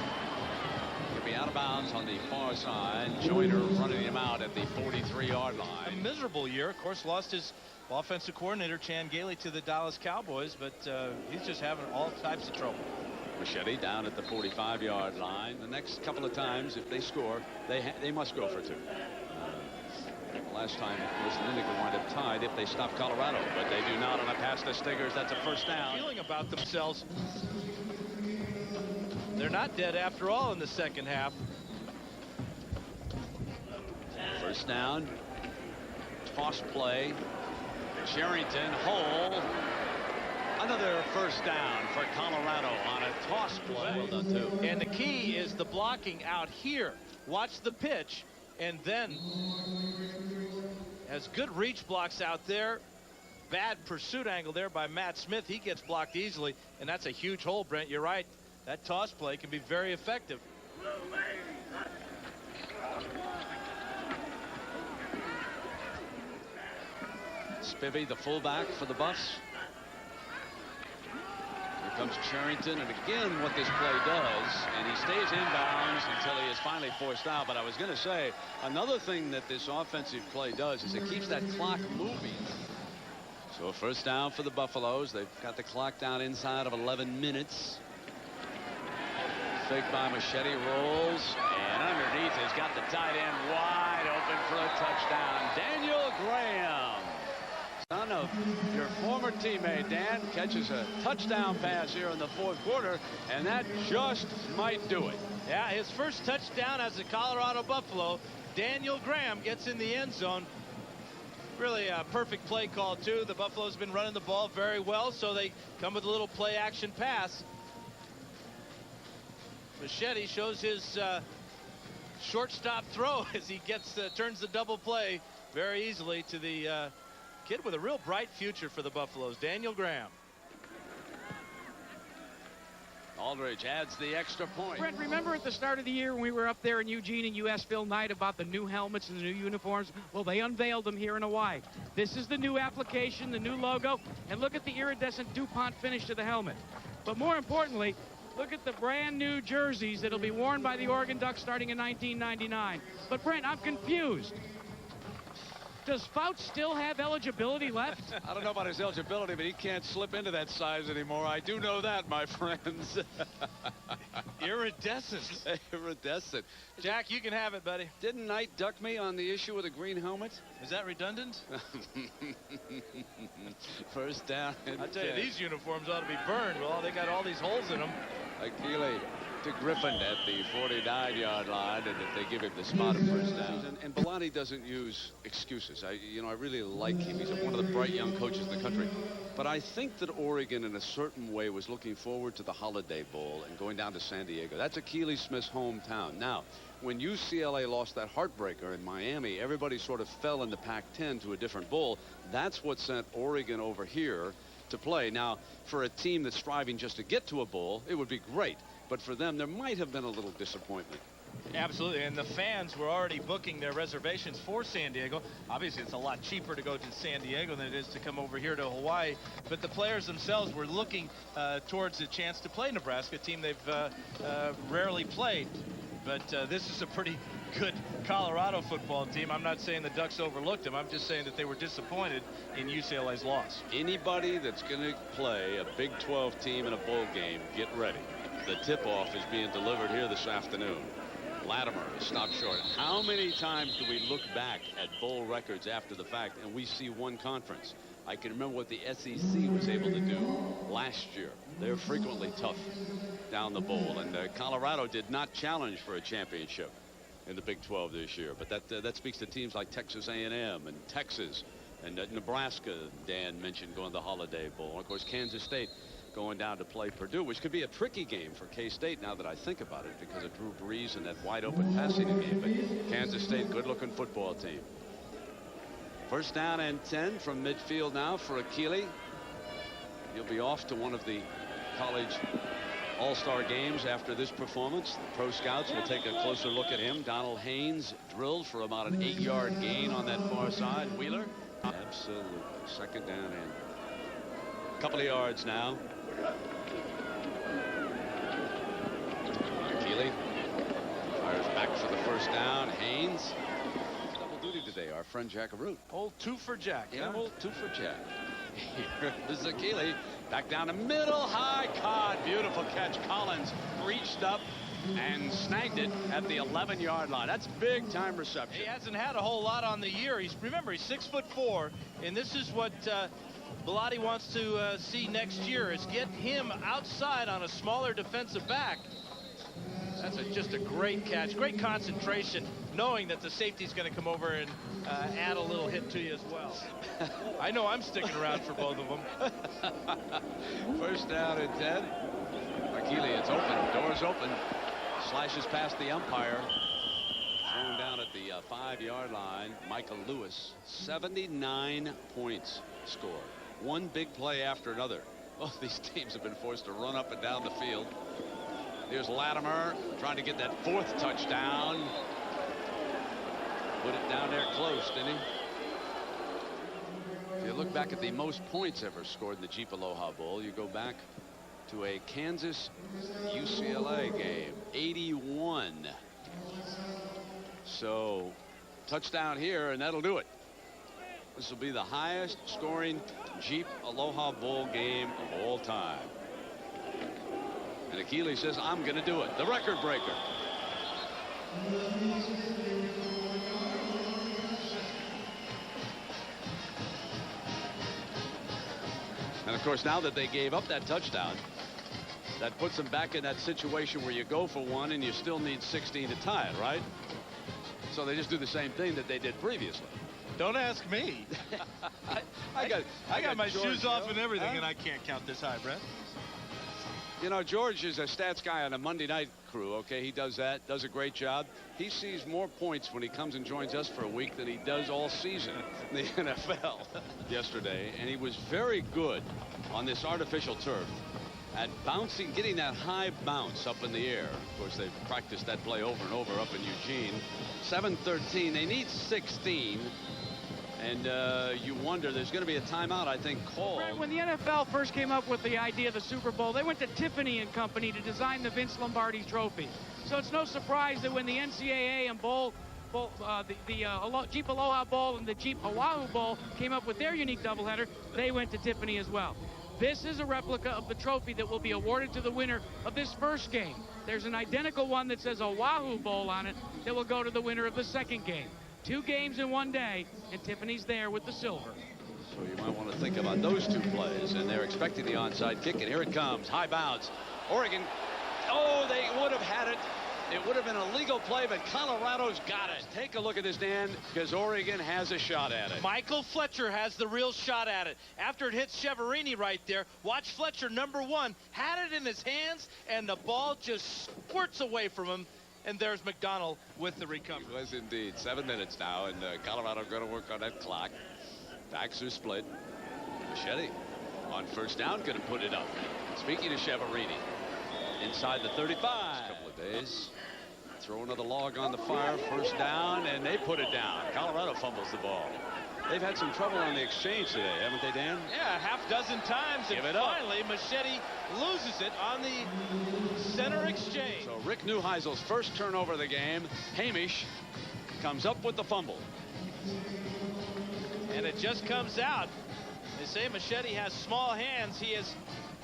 He'll be out of bounds on the far side. Joyner running him out at the 43-yard line. A miserable year. Of course, lost his offensive coordinator Chan Gailey to the Dallas Cowboys, but he's just having all types of trouble. Machete down at the 45-yard line. The next couple of times, if they score, they must go for 2. Last time, of course, then they could wind up tied if they stop Colorado, but they do not on a pass to Stiggers. That's a 1st down. Feeling about themselves. They're not dead after all in the 2nd half. 1st down. Toss play. Sherrington, hole. Another 1st down for Colorado on a toss play. Well done, too. And the key is the blocking out here. Watch the pitch, and then has good reach blocks out there. Bad pursuit angle there by Matt Smith. He gets blocked easily, and that's a huge hole, Brent. You're right. That toss play can be very effective. Spivey, the fullback for the Buffs. Here comes Sherrington, and again what this play does, and he stays inbounds until he is finally forced out. But I was going to say, another thing that this offensive play does is it keeps that clock moving. So 1st down for the Buffaloes. They've got the clock down inside of 11 minutes. Fake by Machete, rolls, and underneath has got the tight end wide open for a touchdown. Daniel Graham, son of your former teammate Dan, catches a touchdown pass here in the 4th quarter, and that just might do it. Yeah, his 1st touchdown as a Colorado Buffalo. Daniel Graham gets in the end zone. Really a perfect play call, too. The Buffalo's been running the ball very well, so they come with a little play action pass. Machete shows his shortstop throw as he turns the double play very easily to the kid with a real bright future for the Buffaloes, Daniel Graham. Aldridge adds the extra point. Brent, remember at the start of the year when we were up there in Eugene and US Phil Knight about the new helmets and the new uniforms? Well, they unveiled them here in Hawaii. This is the new application, the new logo, and look at the iridescent DuPont finish to the helmet. But more importantly, look at the brand new jerseys that'll be worn by the Oregon Ducks starting in 1999. But Brent, I'm confused. Does Fouts still have eligibility left? I don't know about his eligibility, but he can't slip into that size anymore. I do know that, my friends. Iridescent. Iridescent. Jack, you can have it, buddy. Didn't Knight duck me on the issue of the green helmet? Is that redundant? 1st down. I tell you, these uniforms ought to be burned. Well, they got all these holes in them. Akili to Griffin at the 49-yard line, and if they give him the spot of 1st down. And Bellotti doesn't use excuses. I really like him. He's one of the bright young coaches in the country. But I think that Oregon, in a certain way, was looking forward to the Holiday Bowl and going down to San Diego. That's Akili Smith's hometown. Now, when UCLA lost that heartbreaker in Miami, everybody sort of fell in the Pac-10 to a different bowl. That's what sent Oregon over here to play. Now, for a team that's striving just to get to a bowl, it would be great. But for them, there might have been a little disappointment. Absolutely, and the fans were already booking their reservations for San Diego. Obviously, it's a lot cheaper to go to San Diego than it is to come over here to Hawaii. But the players themselves were looking towards a chance to play Nebraska, a team they've rarely played. But this is a pretty good Colorado football team. I'm not saying the Ducks overlooked them. I'm just saying that they were disappointed in UCLA's loss. Anybody that's going to play a Big 12 team in a bowl game, get ready. The tip-off is being delivered here this afternoon. Latimer is stopped short. How many times do we look back at bowl records after the fact and we see one conference? I can remember what the SEC was able to do last year. They're frequently tough down the bowl, and Colorado did not challenge for a championship in the Big 12 this year. But that speaks to teams like Texas A&M and Texas and Nebraska. Dan mentioned going to the Holiday Bowl. And of course, Kansas State going down to play Purdue, which could be a tricky game for K-State now that I think about it, because of Drew Brees and that wide open passing game. But Kansas State, good-looking football team. First down and 10 from midfield now for Akili. He'll be off to one of the college all-star games after this performance. The pro scouts will take a closer look at him. Donald Haynes drilled for about an 8-yard gain on that far side. Wheeler, absolutely. Second down and a couple of yards now. Akili fires back for the first down. Haynes. Today, our friend Jack Root. Old 2 for Jack. Yeah, old 2 for Jack. Here's Akili back down the middle, high caught, beautiful catch. Collins reached up and snagged it at the 11-yard line. That's big time reception. He hasn't had a whole lot on the year. Remember, he's 6'4", and this is what Bellotti wants to see next year, is get him outside on a smaller defensive back. That's just a great catch, great concentration, knowing that the safety's going to come over and add a little hit to you as well. I know I'm sticking around for both of them. First down and 10. Akili, it's open, doors open, slashes past the umpire. Thrown down at the 5-yard line. Michael Lewis, 79 points scored. One big play after another. Both these teams have been forced to run up and down the field. Here's Latimer trying to get that 4th touchdown. Put it down there close, didn't he? If you look back at the most points ever scored in the Jeep Aloha Bowl, you go back to a Kansas UCLA game, 81. So touchdown here, and that'll do it. This will be the highest scoring Jeep Aloha Bowl game of all time. And Akili says, I'm going to do it. The record breaker. And of course, now that they gave up that touchdown, that puts them back in that situation where you go for one and you still need 16 to tie it, right? So they just do the same thing that they did previously. Don't ask me. I got my shoes off and everything, and I can't count this high, Brett. You know, George is a stats guy on a Monday night crew, okay? He does that, does a great job. He sees more points when he comes and joins us for a week than he does all season in the NFL yesterday. And he was very good on this artificial turf at bouncing, getting that high bounce up in the air. Of course, they've practiced that play over and over up in Eugene. 7-13. They need 16. And you wonder, there's going to be a timeout, I think, called. When the NFL first came up with the idea of the Super Bowl, they went to Tiffany and Company to design the Vince Lombardi Trophy. So it's no surprise that when the NCAA and Jeep Aloha Bowl and the Jeep Oahu Bowl came up with their unique doubleheader, they went to Tiffany as well. This is a replica of the trophy that will be awarded to the winner of this first game. There's an identical one that says Oahu Bowl on it that will go to the winner of the second game. 2 games in one day, and Tiffany's there with the silver. So you might want to think about those 2 plays, and they're expecting the onside kick, and here it comes. High bounce. Oregon, oh, they would have had it. It would have been a legal play, but Colorado's got it. Take a look at this, Dan, because Oregon has a shot at it. Michael Fletcher has the real shot at it. After it hits Cheverini right there, watch Fletcher, number 1, had it in his hands, and the ball just squirts away from him. And there's McDonald with the recovery. It was indeed. 7 minutes now, and Colorado going to work on that clock. Backs are split. Machete on first down, going to put it up. Speaking of Cheverini, inside the 35. A couple of days. Throw another log on the fire. First down, and they put it down. Colorado fumbles the ball. They've had some trouble on the exchange today, haven't they, Dan? Yeah, half dozen times. Give and it up. Finally, Machete loses it on the center exchange. So Rick Neuheisel's first turnover of the game. Hamish comes up with the fumble. And it just comes out. They say Machete has small hands. He has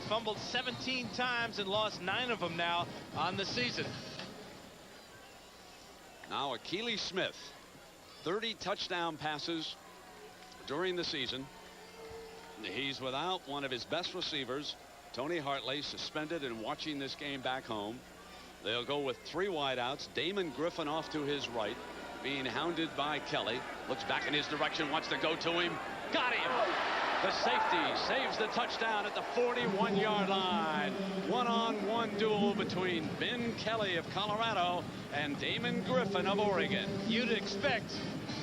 fumbled 17 times and lost 9 of them now on the season. Now Akili Smith, 30 touchdown passes during the season. He's without one of his best receivers, Tony Hartley, suspended and watching this game back home. They'll go with 3 wideouts. Damon Griffin off to his right, being hounded by Kelly. Looks back in his direction, wants to go to him. Got him. The safety saves the touchdown at the 41-yard line. One-on-one duel between Ben Kelly of Colorado and Damon Griffin of Oregon. You'd expect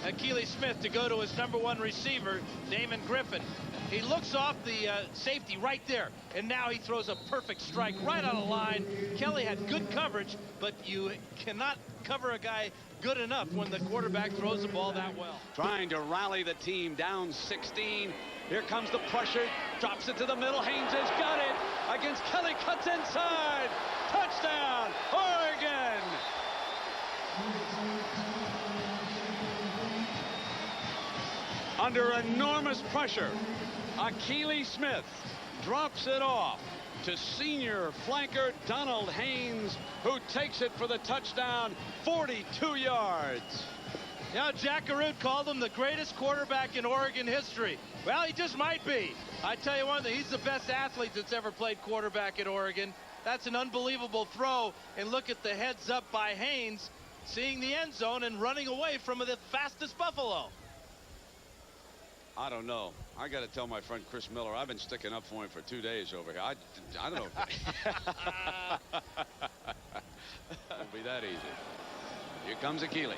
Akili Smith to go to his #1 receiver, Damon Griffin. He looks off the safety right there, and now he throws a perfect strike right on the line. Kelly had good coverage, but you cannot cover a guy good enough when the quarterback throws the ball that well. Trying to rally the team down 16. Here comes the pressure. Drops it to the middle. Haynes has got it against Kelly. Cuts inside. Touchdown, Oregon. Under enormous pressure, Akili Smith drops it off to senior flanker Donald Haynes, who takes it for the touchdown, 42 yards. Now, Jack Arute called him the greatest quarterback in Oregon history. Well, he just might be. I tell you one thing, he's the best athlete that's ever played quarterback at Oregon. That's an unbelievable throw, and look at the heads up by Haynes, seeing the end zone and running away from the fastest Buffalo. I don't know. I got to tell my friend Chris Miller, I've been sticking up for him for 2 days over here. I don't know. Won't be that easy. Here comes Akili.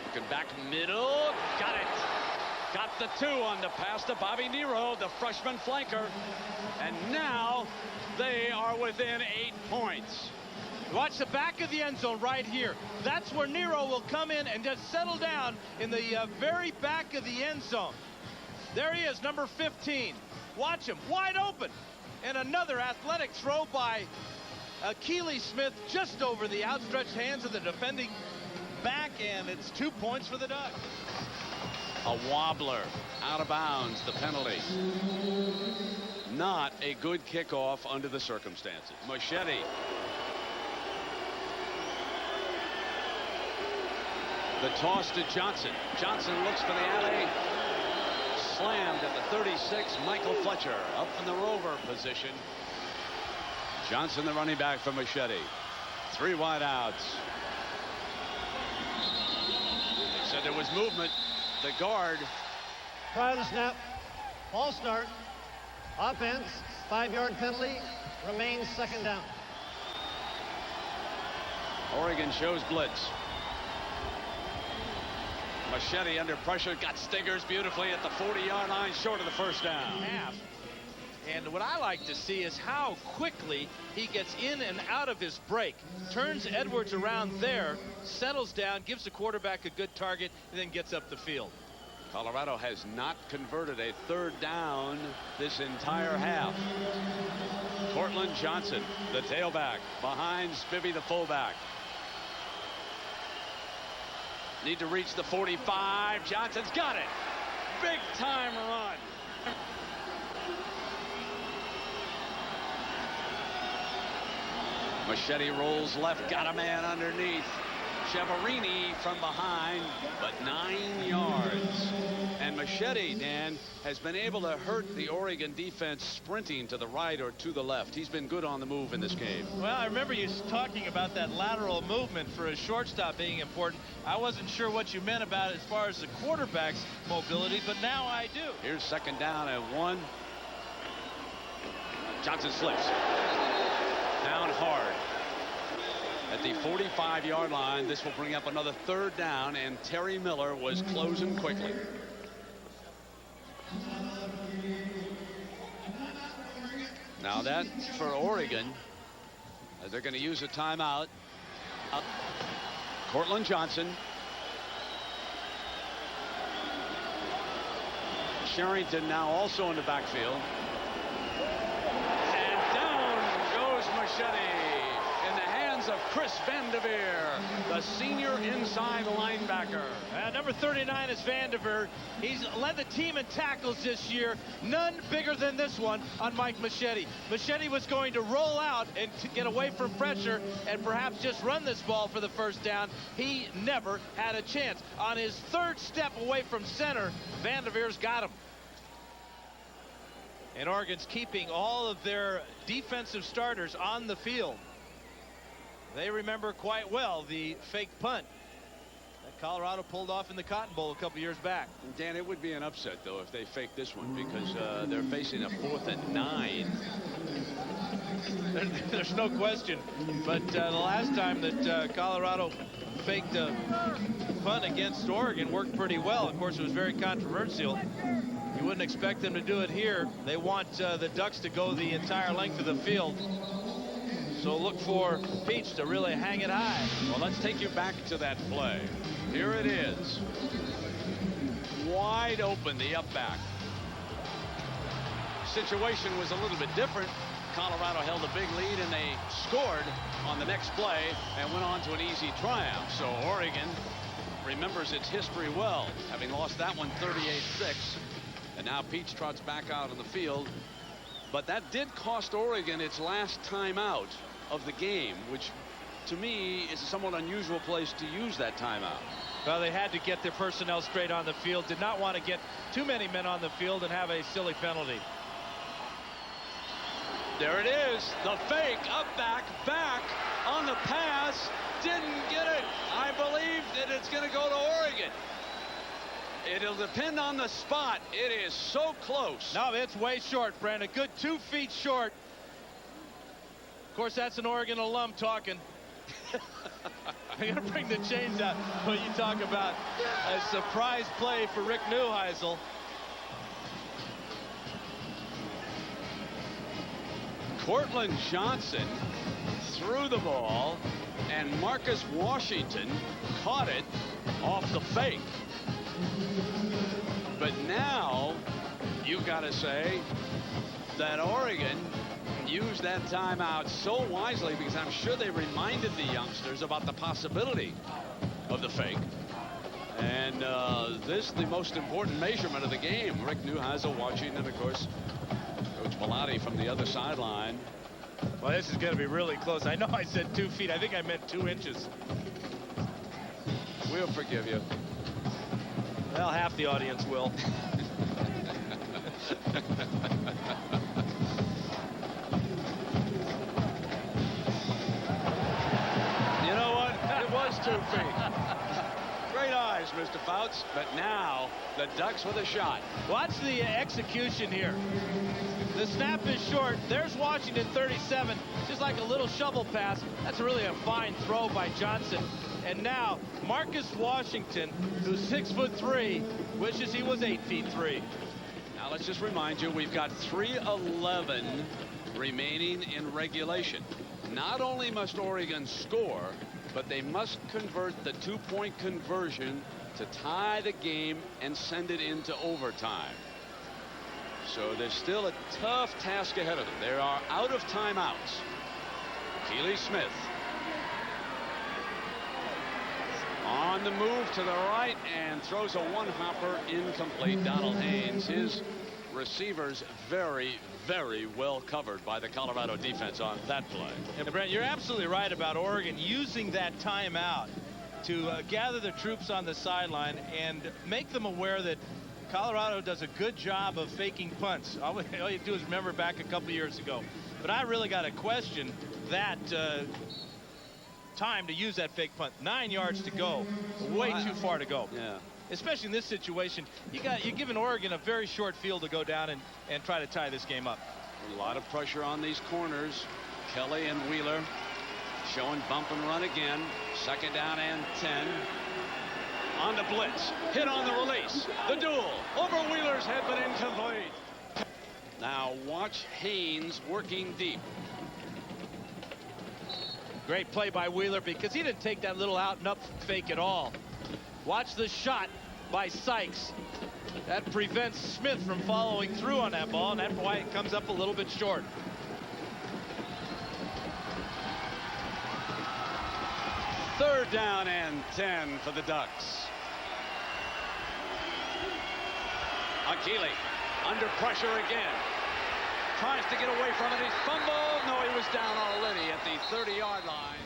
Looking back middle. Got it. Got the 2 on the pass to Bobby Nero, the freshman flanker. And now they are within 8 points. Watch the back of the end zone right here. That's where Nero will come in and just settle down in the very back of the end zone. There he is, number 15. Watch him, wide open. And another athletic throw by Akili Smith just over the outstretched hands of the defending back, and it's 2 points for the Ducks. A wobbler, out of bounds, the penalty. Not a good kickoff under the circumstances. Machete. The toss to Johnson. Johnson looks for the alley. Slammed at the 36. Michael Fletcher up in the rover position. Johnson, the running back for Machete. 3 wideouts. They said there was movement. The guard. Prior to the snap. Ball start. Offense. 5-yard penalty. Remains 2nd down. Oregon shows blitz. Machete under pressure, got Stiggers beautifully at the 40-yard line, short of the 1st down. And what I like to see is how quickly he gets in and out of his break. Turns Edwards around there, settles down, gives the quarterback a good target, and then gets up the field. Colorado has not converted a 3rd down this entire half. Cortland Johnson, the tailback, behind Spivey, the fullback. Need to reach the 45. Johnson's got it. Big time run. Machete rolls left, got a man underneath. Chiaverini from behind, but 9 yards. And Machete, Dan, has been able to hurt the Oregon defense sprinting to the right or to the left. He's been good on the move in this game. Well, I remember you talking about that lateral movement for a shortstop being important. I wasn't sure what you meant about it as far as the quarterback's mobility, but now I do. Here's 2nd down at 1. Johnson slips. Down hard. At the 45-yard line, this will bring up another 3rd down, and Terry Miller was closing quickly. Now that for Oregon, as they're going to use a timeout. Cortland Johnson. Sherrington now also in the backfield. And down goes Machete in the hands of Chris Vanderveer, the senior inside linebacker. Number 39 is Vanderveer. He's led the team in tackles this year. None bigger than this one on Mike Machete. Machete was going to roll out and to get away from pressure and perhaps just run this ball for the 1st down. He never had a chance. On his 3rd step away from center, Vanderveer's got him. And Oregon's keeping all of their defensive starters on the field. They remember quite well the fake punt that Colorado pulled off in the Cotton Bowl a couple years back. Dan, it would be an upset, though, if they fake this one, because they're facing a 4th and 9. There's no question. But the last time that Colorado faked a punt against Oregon worked pretty well. Of course, it was very controversial. You wouldn't expect them to do it here. They want the Ducks to go the entire length of the field. So look for Peach to really hang it high. Well, let's take you back to that play. Here it is. Wide open, the up back. Situation was a little bit different. Colorado held a big lead, and they scored on the next play and went on to an easy triumph. So Oregon remembers its history well, having lost that one 38-6. And now Peach trots back out on the field. But that did cost Oregon its last timeout of the game, which to me is a somewhat unusual place to use that timeout. Well, they had to get their personnel straight on the field. Did not want to get too many men on the field and have a silly penalty. There it is. The fake. Up, back on the pass. Didn't get it. I believe that it's going to go to Oregon. It'll depend on the spot. It is so close. No, it's way short, Brent. A good 2 feet short. Of course, that's an Oregon alum talking. I'm going to bring the chains out when you talk about a surprise play for Rick Neuheisel. Cortland Johnson threw the ball, and Marcus Washington caught it off the fake. But now you got to say that Oregon used that timeout so wisely, because I'm sure they reminded the youngsters about the possibility of the fake. And this is the most important measurement of the game. Rick Neuheisel watching, and of course Coach Bellotti from the other sideline. Well, this is going to be really close. I know I said 2 feet. I think I meant 2 inches. We'll forgive you. Well, half the audience will. You know what? It was 2 feet. Great eyes, Mr. Fouts. But now the Ducks with a shot. Watch the execution here. The snap is short. There's Washington, 37. Just like a little shovel pass. That's really a fine throw by Johnson. And now Marcus Washington, who's 6'3", wishes he was 8 feet 3. Now let's just remind you, we've got 3:11 remaining in regulation. Not only must Oregon score, but they must convert the 2-point conversion to tie the game and send it into overtime. So there's still a tough task ahead of them. They are out of timeouts. Akili Smith on the move to the right and throws a one-hopper incomplete. Donald Haynes, his receivers very, very well covered by the Colorado defense on that play. And Brent, you're absolutely right about Oregon using that timeout to gather the troops on the sideline and make them aware that Colorado does a good job of faking punts. All you do is remember back a couple years ago. But I really got to question that time to use that fake punt. 9 yards to go. Way too far to go. Yeah. Especially in this situation. You're giving Oregon a very short field to go down and try to tie this game up. A lot of pressure on these corners. Kelly and Wheeler showing bump and run again. 2nd down and 10. On the blitz, hit on the release, the duel over Wheeler's head, but incomplete. Now watch Haynes working deep. Great play by Wheeler, because he didn't take that little out and up fake at all. Watch the shot by Sykes. That prevents Smith from following through on that ball, and that's why it comes up a little bit short. Third down and 10 for the Ducks. Akili under pressure again. Tries to get away from it. He's fumbled. No, he was down already at the 30-yard line.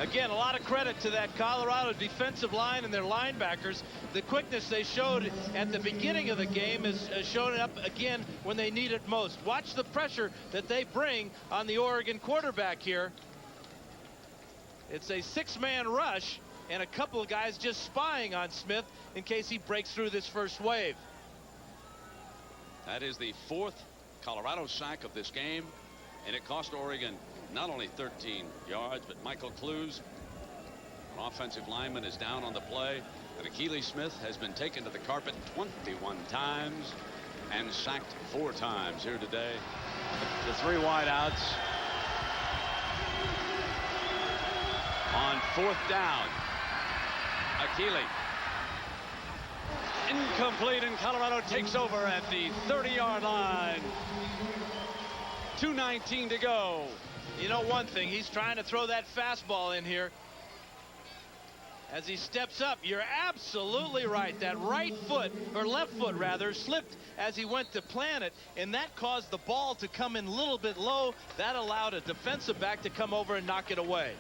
Again, a lot of credit to that Colorado defensive line and their linebackers. The quickness they showed at the beginning of the game is showing up again when they need it most. Watch the pressure that they bring on the Oregon quarterback here. It's a 6-man rush and a couple of guys just spying on Smith in case he breaks through this first wave. That is the 4th Colorado sack of this game, and it cost Oregon not only 13 yards, but Michael Clues, an offensive lineman, is down on the play, and Akili Smith has been taken to the carpet 21 times and sacked 4 times here today. The 3 wideouts on 4th down. Akili. Incomplete, and Colorado takes over at the 30-yard line. 2:19 to go. You know one thing, he's trying to throw that fastball in here. As he steps up, you're absolutely right. That right foot, or left foot rather, slipped as he went to plant it, and that caused the ball to come in a little bit low. That allowed a defensive back to come over and knock it away.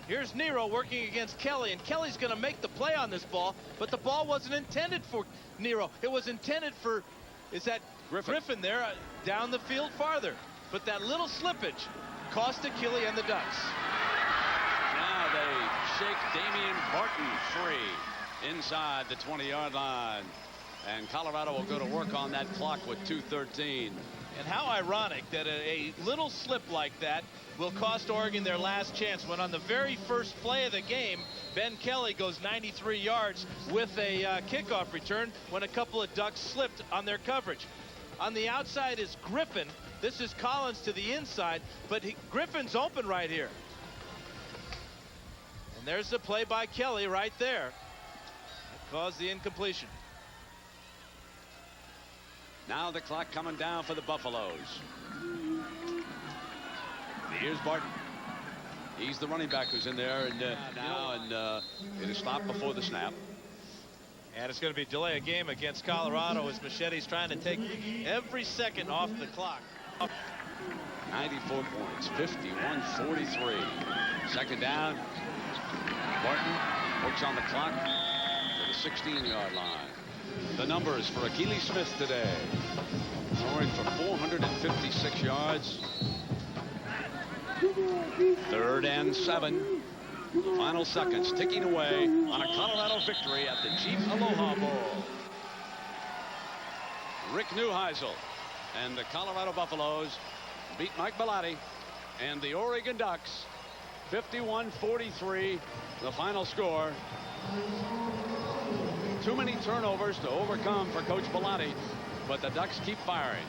Here's Nero working against Kelly, and Kelly's going to make the play on this ball, but the ball wasn't intended for Nero. It was intended for, is that Griffin there, down the field farther. But that little slippage cost Akili and the Ducks. Now they shake Damian Barton free inside the 20-yard line. And Colorado will go to work on that clock with 2:13. And how ironic that a little slip like that will cost Oregon their last chance, when on the very first play of the game, Ben Kelly goes 93 yards with a kickoff return when a couple of Ducks slipped on their coverage. On the outside is Griffin. This is Collins to the inside, but Griffin's open right here. And there's the play by Kelly right there. That caused the incompletion. Now the clock coming down for the Buffaloes. Here's Barton. He's the running back who's in there and it is stopped before the snap. And it's going to be delay a game against Colorado as Machete's trying to take every second off the clock. 94 points, 51-43. Second down. Barton works on the clock to the 16-yard line. The numbers for Akili Smith today. Throwing for 456 yards. 3rd and 7. The final seconds ticking away on a Colorado victory at the Jeep Aloha Bowl. Rick Neuheisel and the Colorado Buffaloes beat Mike Bellotti and the Oregon Ducks 51-43, the final score. Too many turnovers to overcome for Coach Bellotti, but the Ducks keep firing.